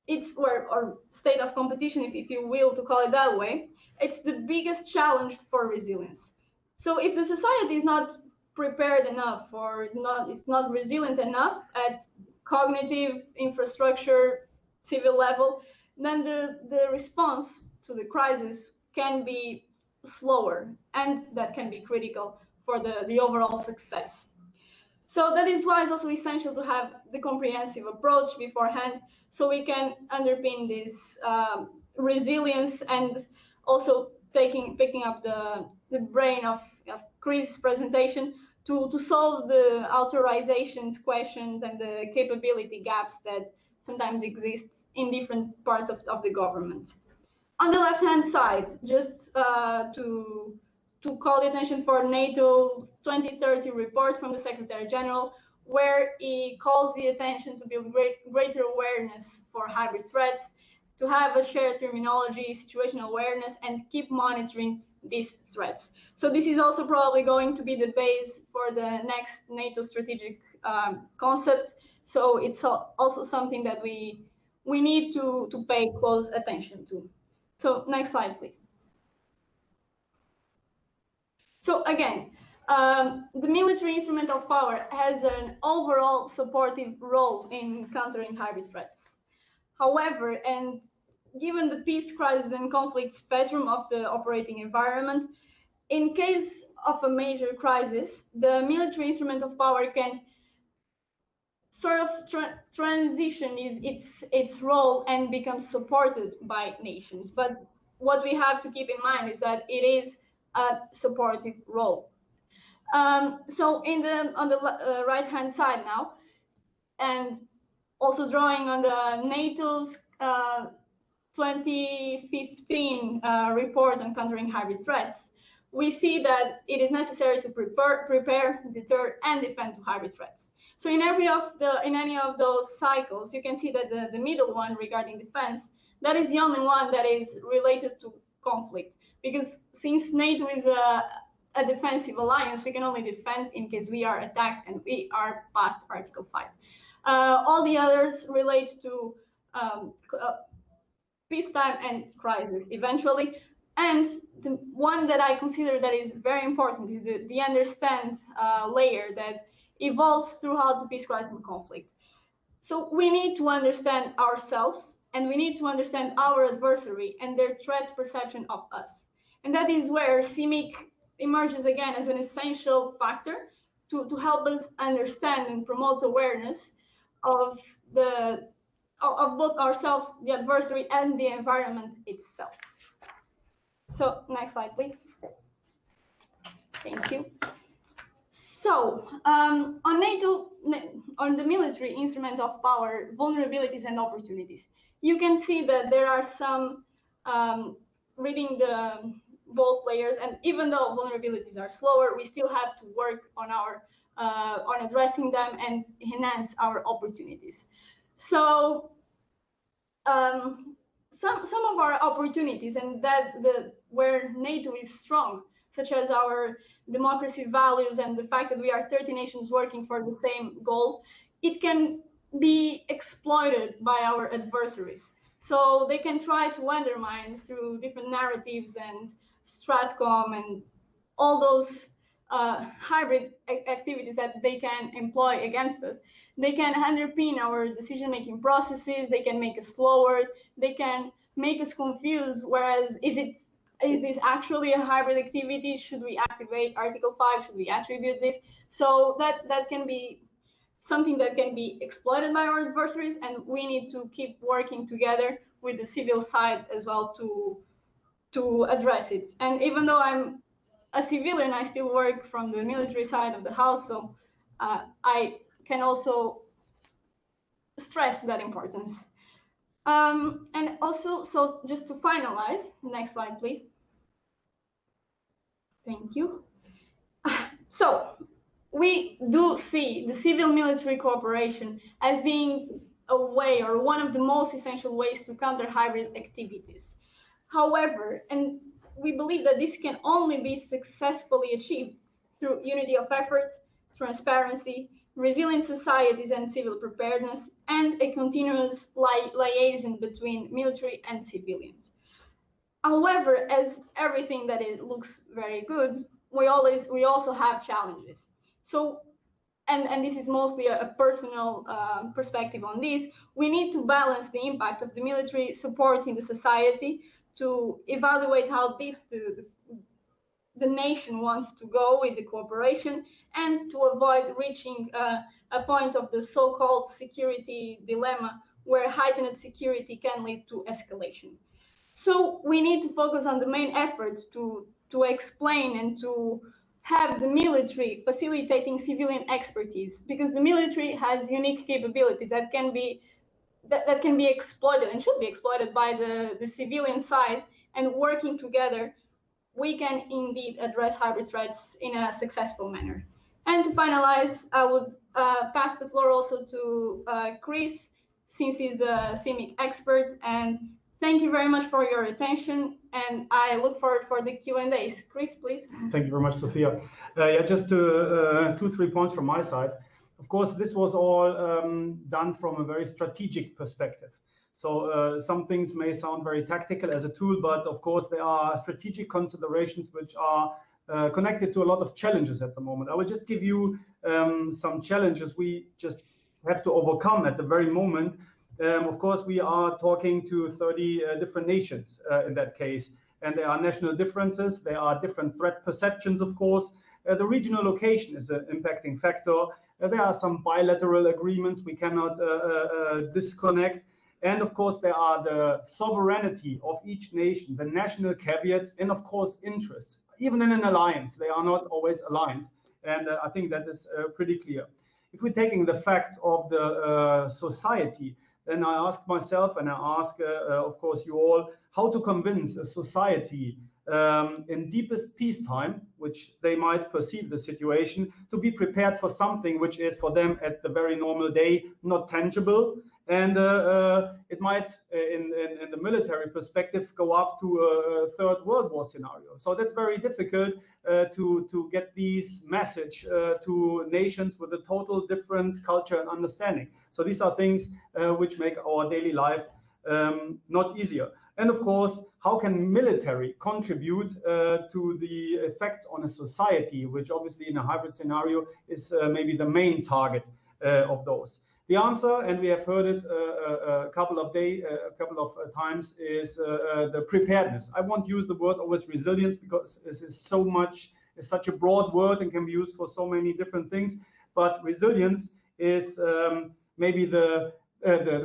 it's or state of competition, if you will, to call it that way, it's the biggest challenge for resilience. So if the society is not prepared enough or it's not resilient enough at cognitive, infrastructure, civil level, then the response to the crisis can be slower, and that can be critical for the overall success. So that is why it's also essential to have the comprehensive approach beforehand, so we can underpin this resilience, and also picking up the brain of Chris' presentation to solve the authorizations questions and the capability gaps that sometimes exist in different parts of the government. On the left-hand side, just to call the attention for NATO 2030 report from the Secretary General, where he calls the attention to build greater awareness for hybrid threats, to have a shared terminology, situational awareness, and keep monitoring these threats. So this is also probably going to be the base for the next NATO strategic concept. So it's also something that we need to pay close attention to. So next slide, please. So again, the military instrument of power has an overall supportive role in countering hybrid threats. However, and given the peace, crisis, and conflict spectrum of the operating environment, in case of a major crisis, the military instrument of power can sort of transition is its role and becomes supported by nations. But what we have to keep in mind is that it is a supportive role. So on the right hand side now, and also drawing on the NATO's 2015 report on countering hybrid threats, we see that it is necessary to prepare, deter, and defend to hybrid threats. So in any of those cycles, you can see that the middle one regarding defense, that is the only one that is related to conflict. Because since NATO is a defensive alliance, we can only defend in case we are attacked and we are past Article 5. All the others relate to peacetime and crisis eventually. And the one that I consider that is very important is the understand layer that evolves throughout the peace, crisis, and conflict. So we need to understand ourselves, and we need to understand our adversary and their threat perception of us. And that is where CIMIC emerges again as an essential factor to help us understand and promote awareness of both ourselves, the adversary, and the environment itself. So next slide, please. Thank you. So on NATO, on the military instrument of power, vulnerabilities and opportunities, you can see that there are some, reading both layers, and even though vulnerabilities are slower, we still have to work on on addressing them and enhance our opportunities. So some of our opportunities, and where NATO is strong, such as our democracy values and the fact that we are 30 nations working for the same goal, it can be exploited by our adversaries. So they can try to undermine through different narratives and Stratcom and all those hybrid activities that they can employ against us. They can underpin our decision-making processes, they can make us slower, they can make us confused, whereas is this actually a hybrid activity? Should we activate Article 5? Should we attribute this? So that can be something that can be exploited by our adversaries, and we need to keep working together with the civil side as well to address it. And even though I'm a civilian, I still work from the military side of the house, so I can also stress that importance. And also, so just to finalize, next slide, please. Thank you. So we do see the civil-military cooperation as being a way, or one of the most essential ways, to counter hybrid activities. However, and we believe that this can only be successfully achieved through unity of effort, transparency, resilient societies and civil preparedness, and a continuous liaison between military and civilians. However, as everything that it looks very good, we also have challenges. So, and this is mostly a personal perspective on this, we need to balance the impact of the military support in the society, to evaluate how deep the nation wants to go with the cooperation, and to avoid reaching a point of the so-called security dilemma, where heightened security can lead to escalation. So we need to focus on the main efforts to explain and to have the military facilitating civilian expertise, because the military has unique capabilities that can be exploited and should be exploited by the civilian side, and working together, we can indeed address hybrid threats in a successful manner. And to finalize, I would pass the floor also to Chris, since he's the CIMIC expert, and thank you very much for your attention, and I look forward for the Q&As. Chris, please. Thank you very much, Sophia. Yeah, just 2-3 points from my side. Of course, this was all done from a very strategic perspective. So some things may sound very tactical as a tool, but of course there are strategic considerations which are connected to a lot of challenges at the moment. I will just give you some challenges we just have to overcome at the very moment. Of course, we are talking to 30 different nations in that case, and there are national differences. There are different threat perceptions, of course. The regional location is an impacting factor, There are some bilateral agreements we cannot disconnect. And of course, there are the sovereignty of each nation, the national caveats, and of course, interests. Even in an alliance, they are not always aligned. And I think that is pretty clear. If we're taking the facts of the society, then I ask myself, and I ask, of course, you all, how to convince a society in deepest peacetime, which they might perceive the situation, to be prepared for something which is for them at the very normal day not tangible. And it might, in the military perspective, go up to a Third World War scenario. So that's very difficult to get these message to nations with a total different culture and understanding. So these are things which make our daily life not easier. And of course, how can military contribute to the effects on a society, which obviously in a hybrid scenario is maybe the main target of those? The answer, and we have heard it a couple of times, is the preparedness. I won't use the word always resilience because this is such a broad word and can be used for so many different things. But resilience is maybe the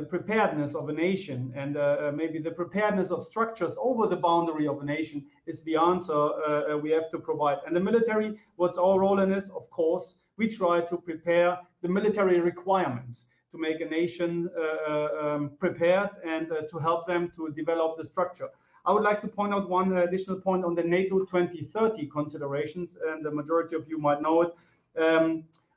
preparedness of a nation, and maybe the preparedness of structures over the boundary of a nation is the answer we have to provide. And the military, what's our role in this? Of course, we try to prepare the military requirements to make a nation prepared and to help them to develop the structure. I would like to point out one additional point on the NATO 2030 considerations, and the majority of you might know it.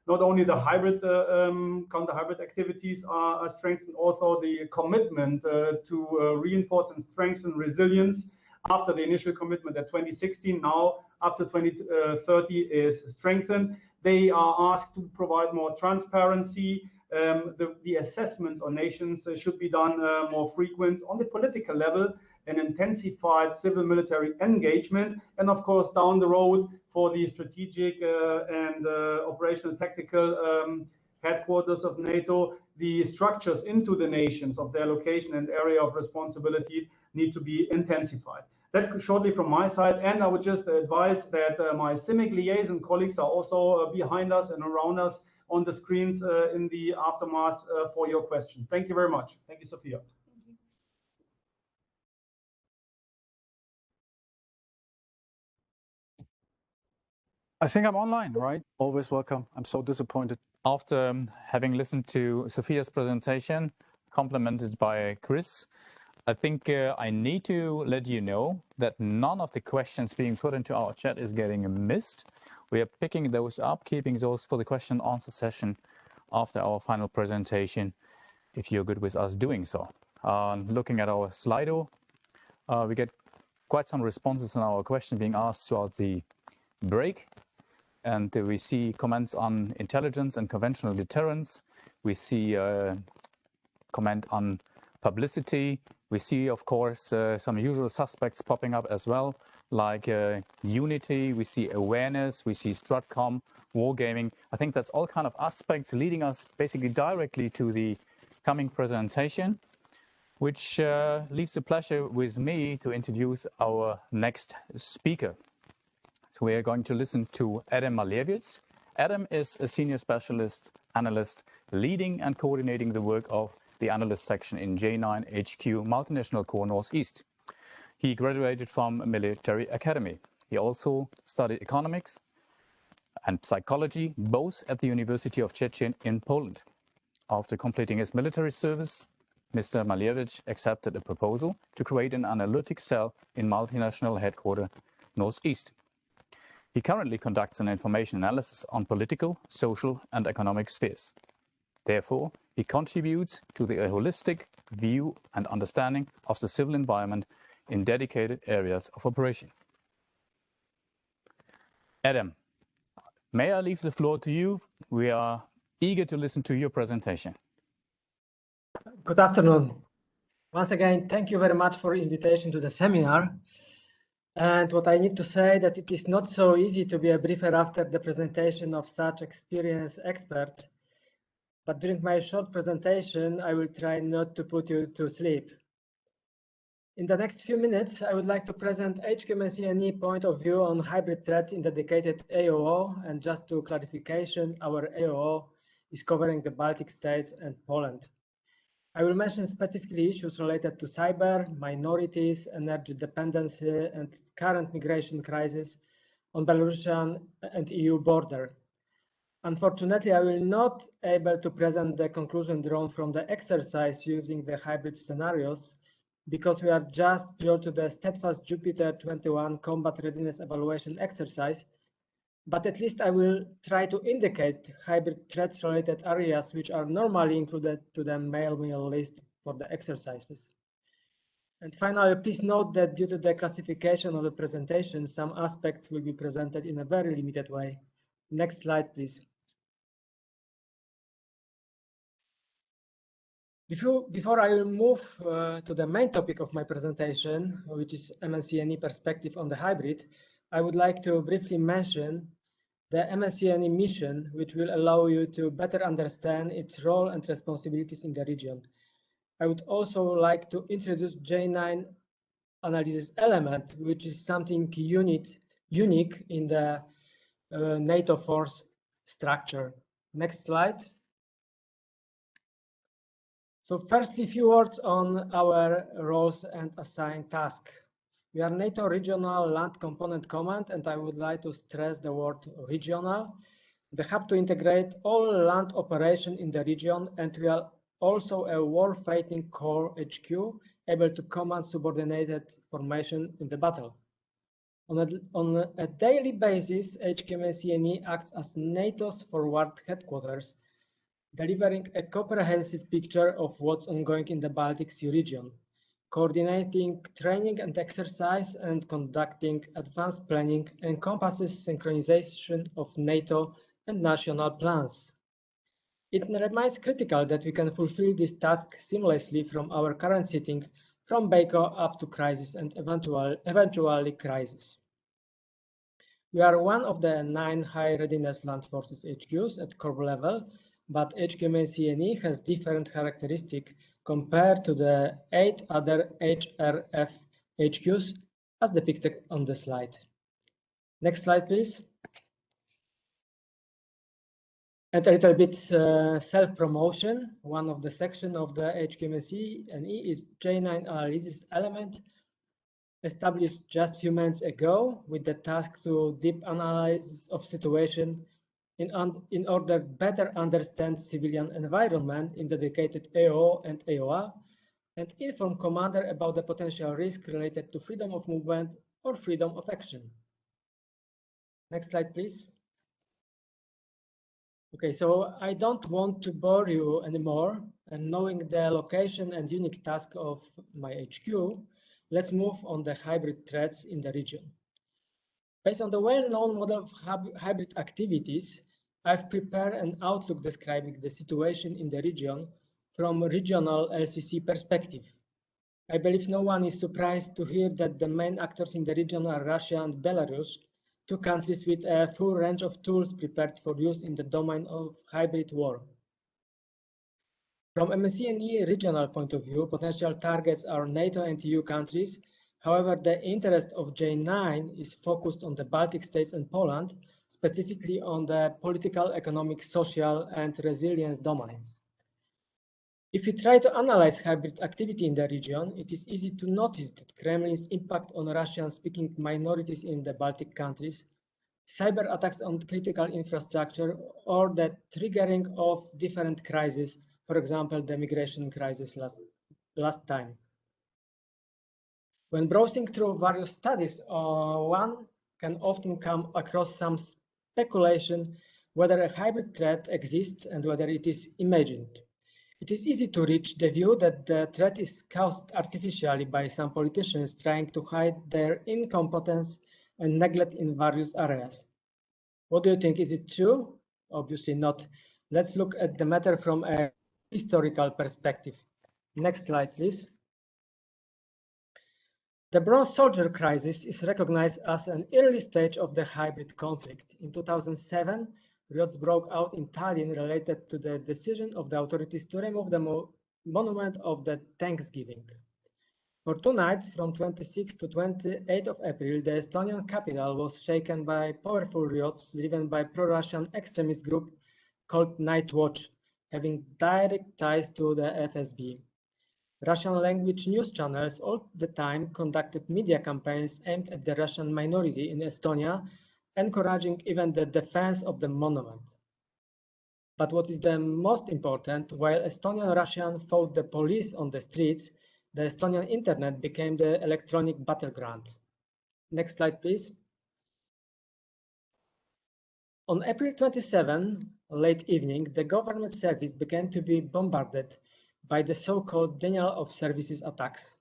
Not only the hybrid counter-hybrid activities are strengthened, also the commitment to reinforce and strengthen resilience after the initial commitment at 2016, now up to 2030 is strengthened. They are asked to provide more transparency. The assessments on nations should be done more frequent on the political level, an intensified civil-military engagement, and of course down the road for the strategic and operational tactical headquarters of NATO, the structures into the nations of their location and area of responsibility need to be intensified. That shortly from my side, and I would just advise that my CIMIC liaison colleagues are also behind us and around us on the screens in the aftermath for your question. Thank you very much. Thank you, Sophia. I think I'm online, right? Always welcome. I'm so disappointed. After having listened to Sophia's presentation, complemented by Chris, I think I need to let you know that none of the questions being put into our chat is getting missed. We are picking those up, keeping those for the question and answer session after our final presentation, if you're good with us doing so. Looking at our Slido, we get quite some responses on our question being asked throughout the break. And we see comments on intelligence and conventional deterrence. We see a comment on publicity. We see, of course, some usual suspects popping up as well, like unity. We see awareness. We see Stratcom, wargaming. I think that's all kind of aspects leading us basically directly to the coming presentation, which leaves the pleasure with me to introduce our next speaker. So we are going to listen to Adam Malevich. Adam is a senior specialist analyst leading and coordinating the work of the analyst section in J9 HQ Multinational Corps Northeast. He graduated from Military Academy. He also studied economics and psychology, both at the University of Szczecin in Poland. After completing his military service, Mr. Malevich accepted a proposal to create an analytic cell in multinational headquarters Northeast. He currently conducts an information analysis on political, social, and economic spheres. Therefore, he contributes to the holistic view and understanding of the civil environment in dedicated areas of operation. Adam, may I leave the floor to you? We are eager to listen to your presentation. Good afternoon. Once again, thank you very much for the invitation to the seminar. And what I need to say that it is not so easy to be a briefer after the presentation of such experienced expert. But during my short presentation, I will try not to put you to sleep. In the next few minutes, I would like to present HQMSCNE point of view on hybrid threat in dedicated AOO. And just to clarification, our AOO is covering the Baltic states and Poland. I will mention specifically issues related to cyber, minorities, energy dependency, and current migration crisis on Belarusian and EU border. Unfortunately, I will not be able to present the conclusion drawn from the exercise using the hybrid scenarios because we are just prior to the Steadfast Jupiter 21 combat readiness evaluation exercise, but at least I will try to indicate hybrid threats related areas which are normally included to the mail list for the exercises. And finally, please note that due to the classification of the presentation, some aspects will be presented in a very limited way. Next slide, please. Before I will move to the main topic of my presentation, which is MNCNE perspective on the hybrid, I would like to briefly mention the MNCNE mission, which will allow you to better understand its role and responsibilities in the region. I would also like to introduce J9 analysis element, which is something unique in the NATO force structure. Next slide. So firstly, a few words on our roles and assigned tasks. We are NATO Regional Land Component Command, and I would like to stress the word regional. We have to integrate all land operation in the region, and we are also a war-fighting core HQ, able to command subordinated formation in the battle. On a daily basis, HKMNCNE acts as NATO's forward headquarters, delivering a comprehensive picture of what's ongoing in the Baltic Sea region, coordinating training and exercise and conducting advanced planning encompasses synchronization of NATO and national plans. It remains critical that we can fulfill this task seamlessly from our current sitting, from BACO up to crisis and eventually crisis. We are one of the 9 high readiness land forces HQs at corps level, but HKMNCNE has different characteristics compared to the 8 other HRF HQs as depicted on the slide. Next slide, please. And a little bit self-promotion. One of the sections of the HKMNCNE is J9 analysis element, established just a few months ago with the task to deep analysis of situation in order to better understand civilian environment in dedicated AO and AOA, and inform commander about the potential risk related to freedom of movement or freedom of action. Next slide, please. Okay, so I don't want to bore you anymore, and knowing the location and unique task of my HQ, let's move on the hybrid threats in the region. Based on the well-known model of hybrid activities, I've prepared an outlook describing the situation in the region from a regional LCC perspective. I believe no one is surprised to hear that the main actors in the region are Russia and Belarus, 2 countries with a full range of tools prepared for use in the domain of hybrid war. From MNCNE regional point of view, potential targets are NATO and EU countries. However, the interest of J9 is focused on the Baltic states and Poland, specifically on the political, economic, social, and resilience domains. If we try to analyze hybrid activity in the region, it is easy to notice that Kremlin's impact on Russian-speaking minorities in the Baltic countries, cyber attacks on critical infrastructure, or the triggering of different crises, for example, the migration crisis last time. When browsing through various studies, one can often come across some speculation whether a hybrid threat exists and whether it is imagined. It is easy to reach the view that the threat is caused artificially by some politicians trying to hide their incompetence and neglect in various areas. What do you think? Is it true? Obviously not. Let's look at the matter from a historical perspective. Next slide, please. The Bronze Soldier crisis is recognized as an early stage of the hybrid conflict. In 2007, riots broke out in Tallinn related to the decision of the authorities to remove the monument of the Thanksgiving. For 2 nights, from 26 to 28 of April, the Estonian capital was shaken by powerful riots driven by pro-Russian extremist group called Night Watch, having direct ties to the FSB. Russian language news channels all the time conducted media campaigns aimed at the Russian minority in Estonia, encouraging even the defense of the monument. But what is the most important, while Estonian Russian fought the police on the streets, the Estonian internet became the electronic battleground. Next slide, please. On April 27, late evening, the government service began to be bombarded by the so-called denial of services attacks.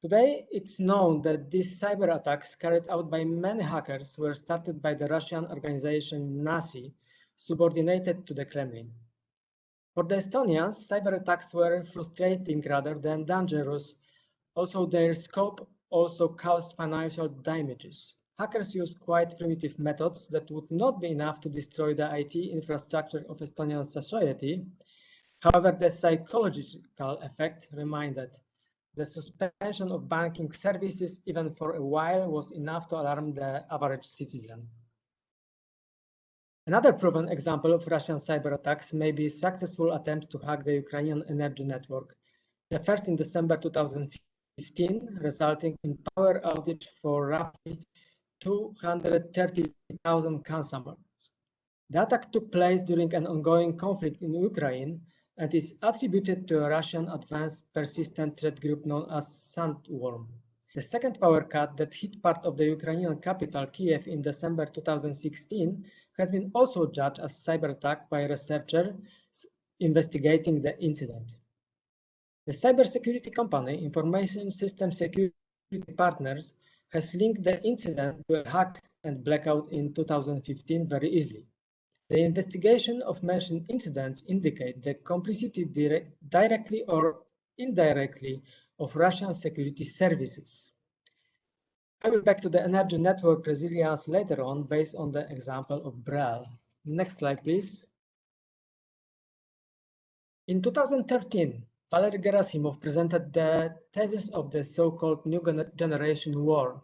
Today, it's known that these cyber attacks carried out by many hackers were started by the Russian organization NASI, subordinated to the Kremlin. For the Estonians, cyber attacks were frustrating rather than dangerous. Also, their scope also caused financial damages. Hackers used quite primitive methods that would not be enough to destroy the IT infrastructure of Estonian society. However, the psychological effect remained. The suspension of banking services, even for a while, was enough to alarm the average citizen. Another proven example of Russian cyber attacks may be successful attempts to hack the Ukrainian energy network. The first in December 2015, resulting in power outage for roughly 230,000 consumers. The attack took place during an ongoing conflict in Ukraine and is attributed to a Russian advanced persistent threat group known as Sandworm. The second power cut that hit part of the Ukrainian capital, Kiev, in December 2016 has been also judged as cyber attack by researchers investigating the incident. The cybersecurity company, Information System Security Partners, has linked the incident to a hack and blackout in 2015 very easily. The investigation of mentioned incidents indicate the complicity directly or indirectly of Russian security services. I will back to the energy network resilience later on based on the example of Brel. Next slide, please. In 2013, Valery Gerasimov presented the thesis of the so-called New Generation War.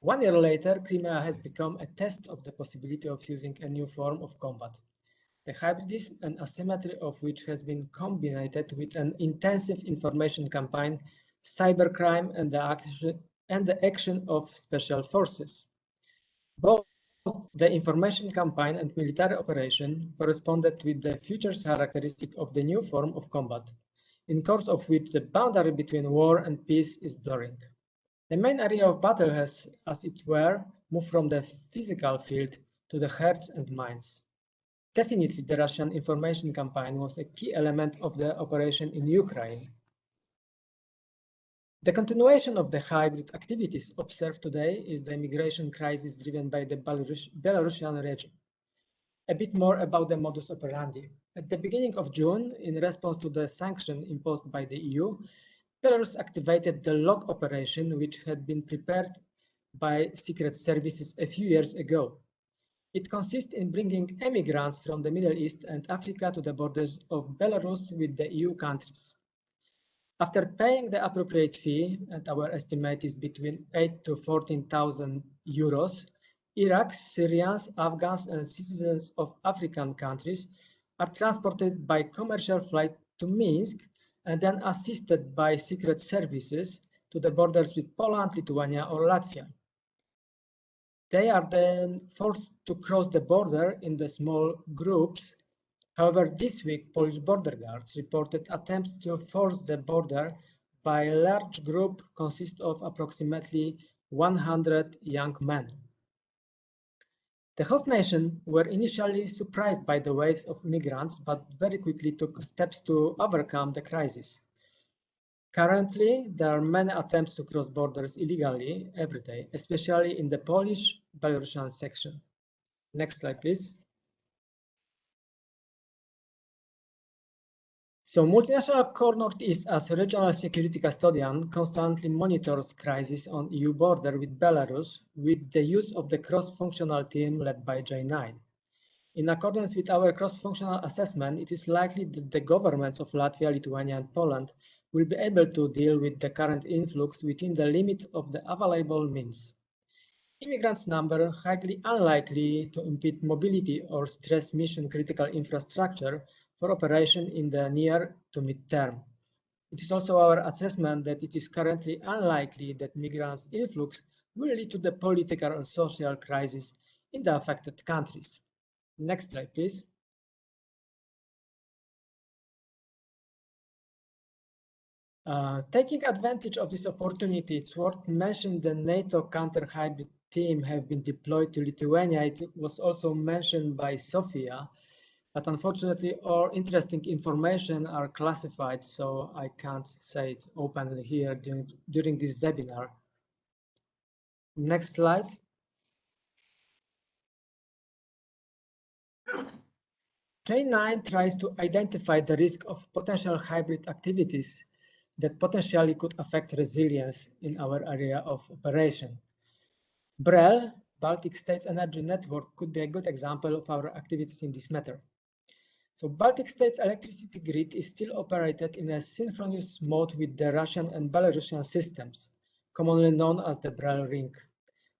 1 year later, Crimea has become a test of the possibility of using a new form of combat, the hybridism and asymmetry of which has been combined with an intensive information campaign, cybercrime, and the action of special forces. Both the information campaign and military operation corresponded with the features characteristic of the new form of combat, in course of which the boundary between war and peace is blurring. The main area of battle has, as it were, moved from the physical field to the hearts and minds. Definitely, the Russian information campaign was a key element of the operation in Ukraine. The continuation of the hybrid activities observed today is the immigration crisis driven by the Belarusian regime. A bit more about the modus operandi. At the beginning of June, in response to the sanction imposed by the EU, Belarus activated the lock operation, which had been prepared by secret services a few years ago. It consists in bringing emigrants from the Middle East and Africa to the borders of Belarus with the EU countries. After paying the appropriate fee, and our estimate is between 8,000 to 14,000 euros, Iraqis, Syrians, Afghans, and citizens of African countries are transported by commercial flight to Minsk and then assisted by secret services to the borders with Poland, Lithuania, or Latvia. They are then forced to cross the border in the small groups. However, this week, Polish border guards reported attempts to force the border by a large group consisting of approximately 100 young men. The host nation were initially surprised by the waves of migrants, but very quickly took steps to overcome the crisis. Currently, there are many attempts to cross borders illegally every day, especially in the Polish-Belarusian section. Next slide, please. So multinational Core Northeast, as a regional security custodian, constantly monitors crisis on EU border with Belarus with the use of the cross-functional team led by J9. In accordance with our cross-functional assessment, it is likely that the governments of Latvia, Lithuania, and Poland will be able to deal with the current influx within the limit of the available means. immigrants' number highly unlikely to impede mobility or stress mission-critical infrastructure for operation in the near to mid-term. It is also our assessment that it is currently unlikely that migrants' influx will lead to the political and social crisis in the affected countries. Next slide, please. Taking advantage of this opportunity, it's worth mentioning the NATO counter-hybrid team have been deployed to Lithuania. It was also mentioned by Sofia, but unfortunately all interesting information are classified, so I can't say it openly here during this webinar. Next slide. J9 tries to identify the risk of potential hybrid activities that potentially could affect resilience in our area of operation. BREL, Baltic States Energy Network, could be a good example of our activities in this matter. So Baltic States electricity grid is still operated in a synchronous mode with the Russian and Belarusian systems, commonly known as the BREL ring.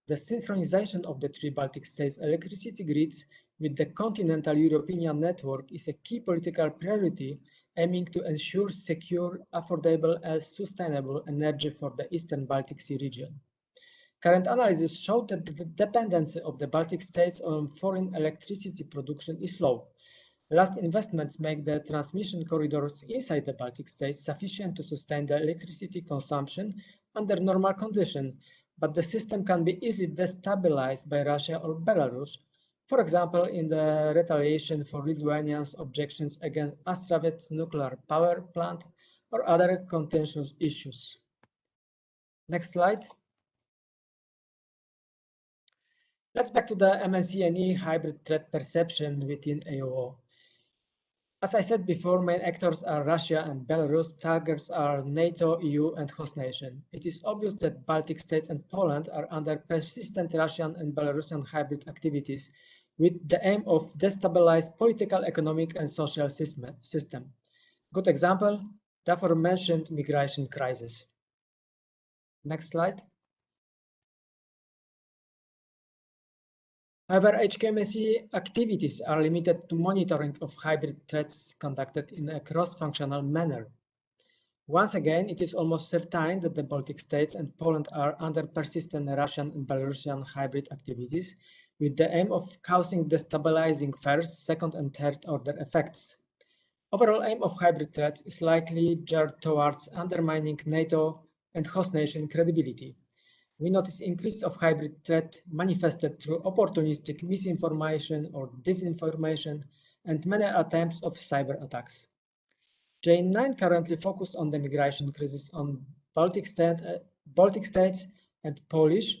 The synchronization of the three Baltic States electricity grids with the continental European network is a key political priority aiming to ensure secure, affordable and sustainable energy for the Eastern Baltic Sea region. Current analysis showed that the dependency of the Baltic states on foreign electricity production is low. Last investments make the transmission corridors inside the Baltic states sufficient to sustain the electricity consumption under normal conditions, but the system can be easily destabilized by Russia or Belarus, for example, in the retaliation for Lithuanians' objections against Astravets nuclear power plant or other contentious issues. Next slide. Let's back to the MNC&E hybrid threat perception within AOO. As I said before, main actors are Russia and Belarus, targets are NATO, EU, and host nation. It is obvious that Baltic states and Poland are under persistent Russian and Belarusian hybrid activities with the aim of destabilize political, economic, and social system. Good example, the aforementioned migration crisis. Next slide. However, HKMSE activities are limited to monitoring of hybrid threats conducted in a cross-functional manner. Once again, it is almost certain that the Baltic states and Poland are under persistent Russian and Belarusian hybrid activities with the aim of causing destabilizing first, second, and third order effects. Overall aim of hybrid threats is likely geared towards undermining NATO and host nation credibility. We notice increase of hybrid threat manifested through opportunistic misinformation or disinformation and many attempts of cyber attacks. J9 currently focused on the migration crisis on Baltic states and Polish,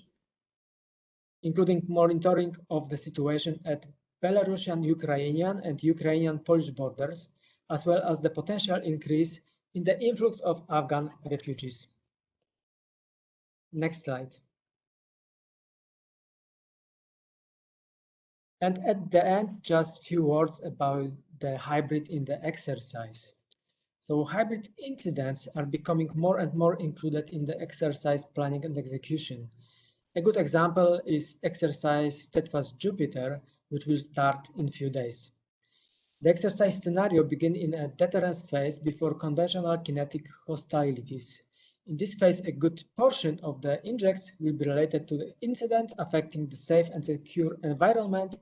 including monitoring of the situation at Belarusian, Ukrainian, and Ukrainian-Polish borders, as well as the potential increase in the influx of Afghan refugees. Next slide. And at the end, just a few words about the hybrid in the exercise. So hybrid incidents are becoming more and more included in the exercise planning and execution. A good example is exercise Steadfast Jupiter, which will start in a few days. The exercise scenario begins in a deterrence phase before conventional kinetic hostilities. In this phase, a good portion of the injects will be related to the incident affecting the safe and secure environment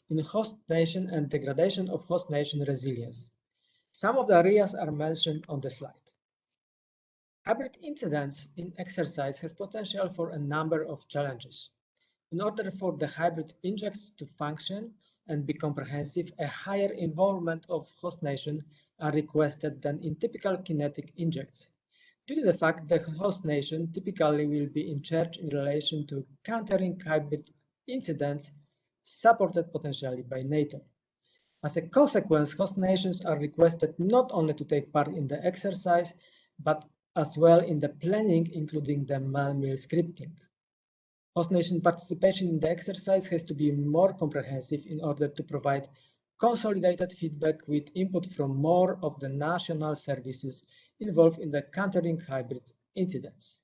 in host nation and degradation of host nation resilience. Some of the areas are mentioned on the slide. Hybrid incidents in exercise has potential for a number of challenges. In order for the hybrid injects to function and be comprehensive, a higher involvement of host nation are requested than in typical kinetic injects. Due to the fact that the host nation typically will be in charge in relation to countering hybrid incidents supported potentially by NATO. As a consequence, host nations are requested not only to take part in the exercise, but as well in the planning, including the man-mill scripting. Host nation participation in the exercise has to be more comprehensive in order to provide consolidated feedback with input from more of the national services involved in the countering hybrid incidents.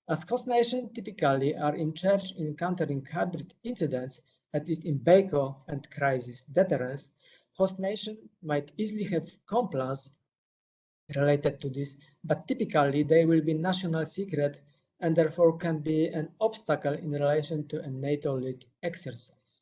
As host nations typically are in charge in countering hybrid incidents, at least in BECO and crisis deterrence, host nation might easily have complaints related to this, but typically they will be national secret and therefore can be an obstacle in relation to a NATO-led exercise.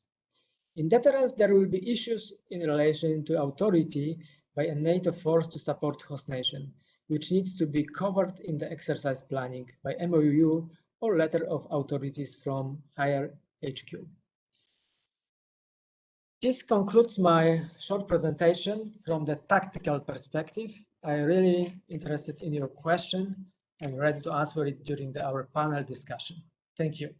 In deterrence, there will be issues in relation to authority by a NATO force to support host nation, which needs to be covered in the exercise planning by MOU or letter of authorities from higher HQ. This concludes my short presentation from the tactical perspective. I'm really interested in your question and ready to answer it during our panel discussion. Thank you.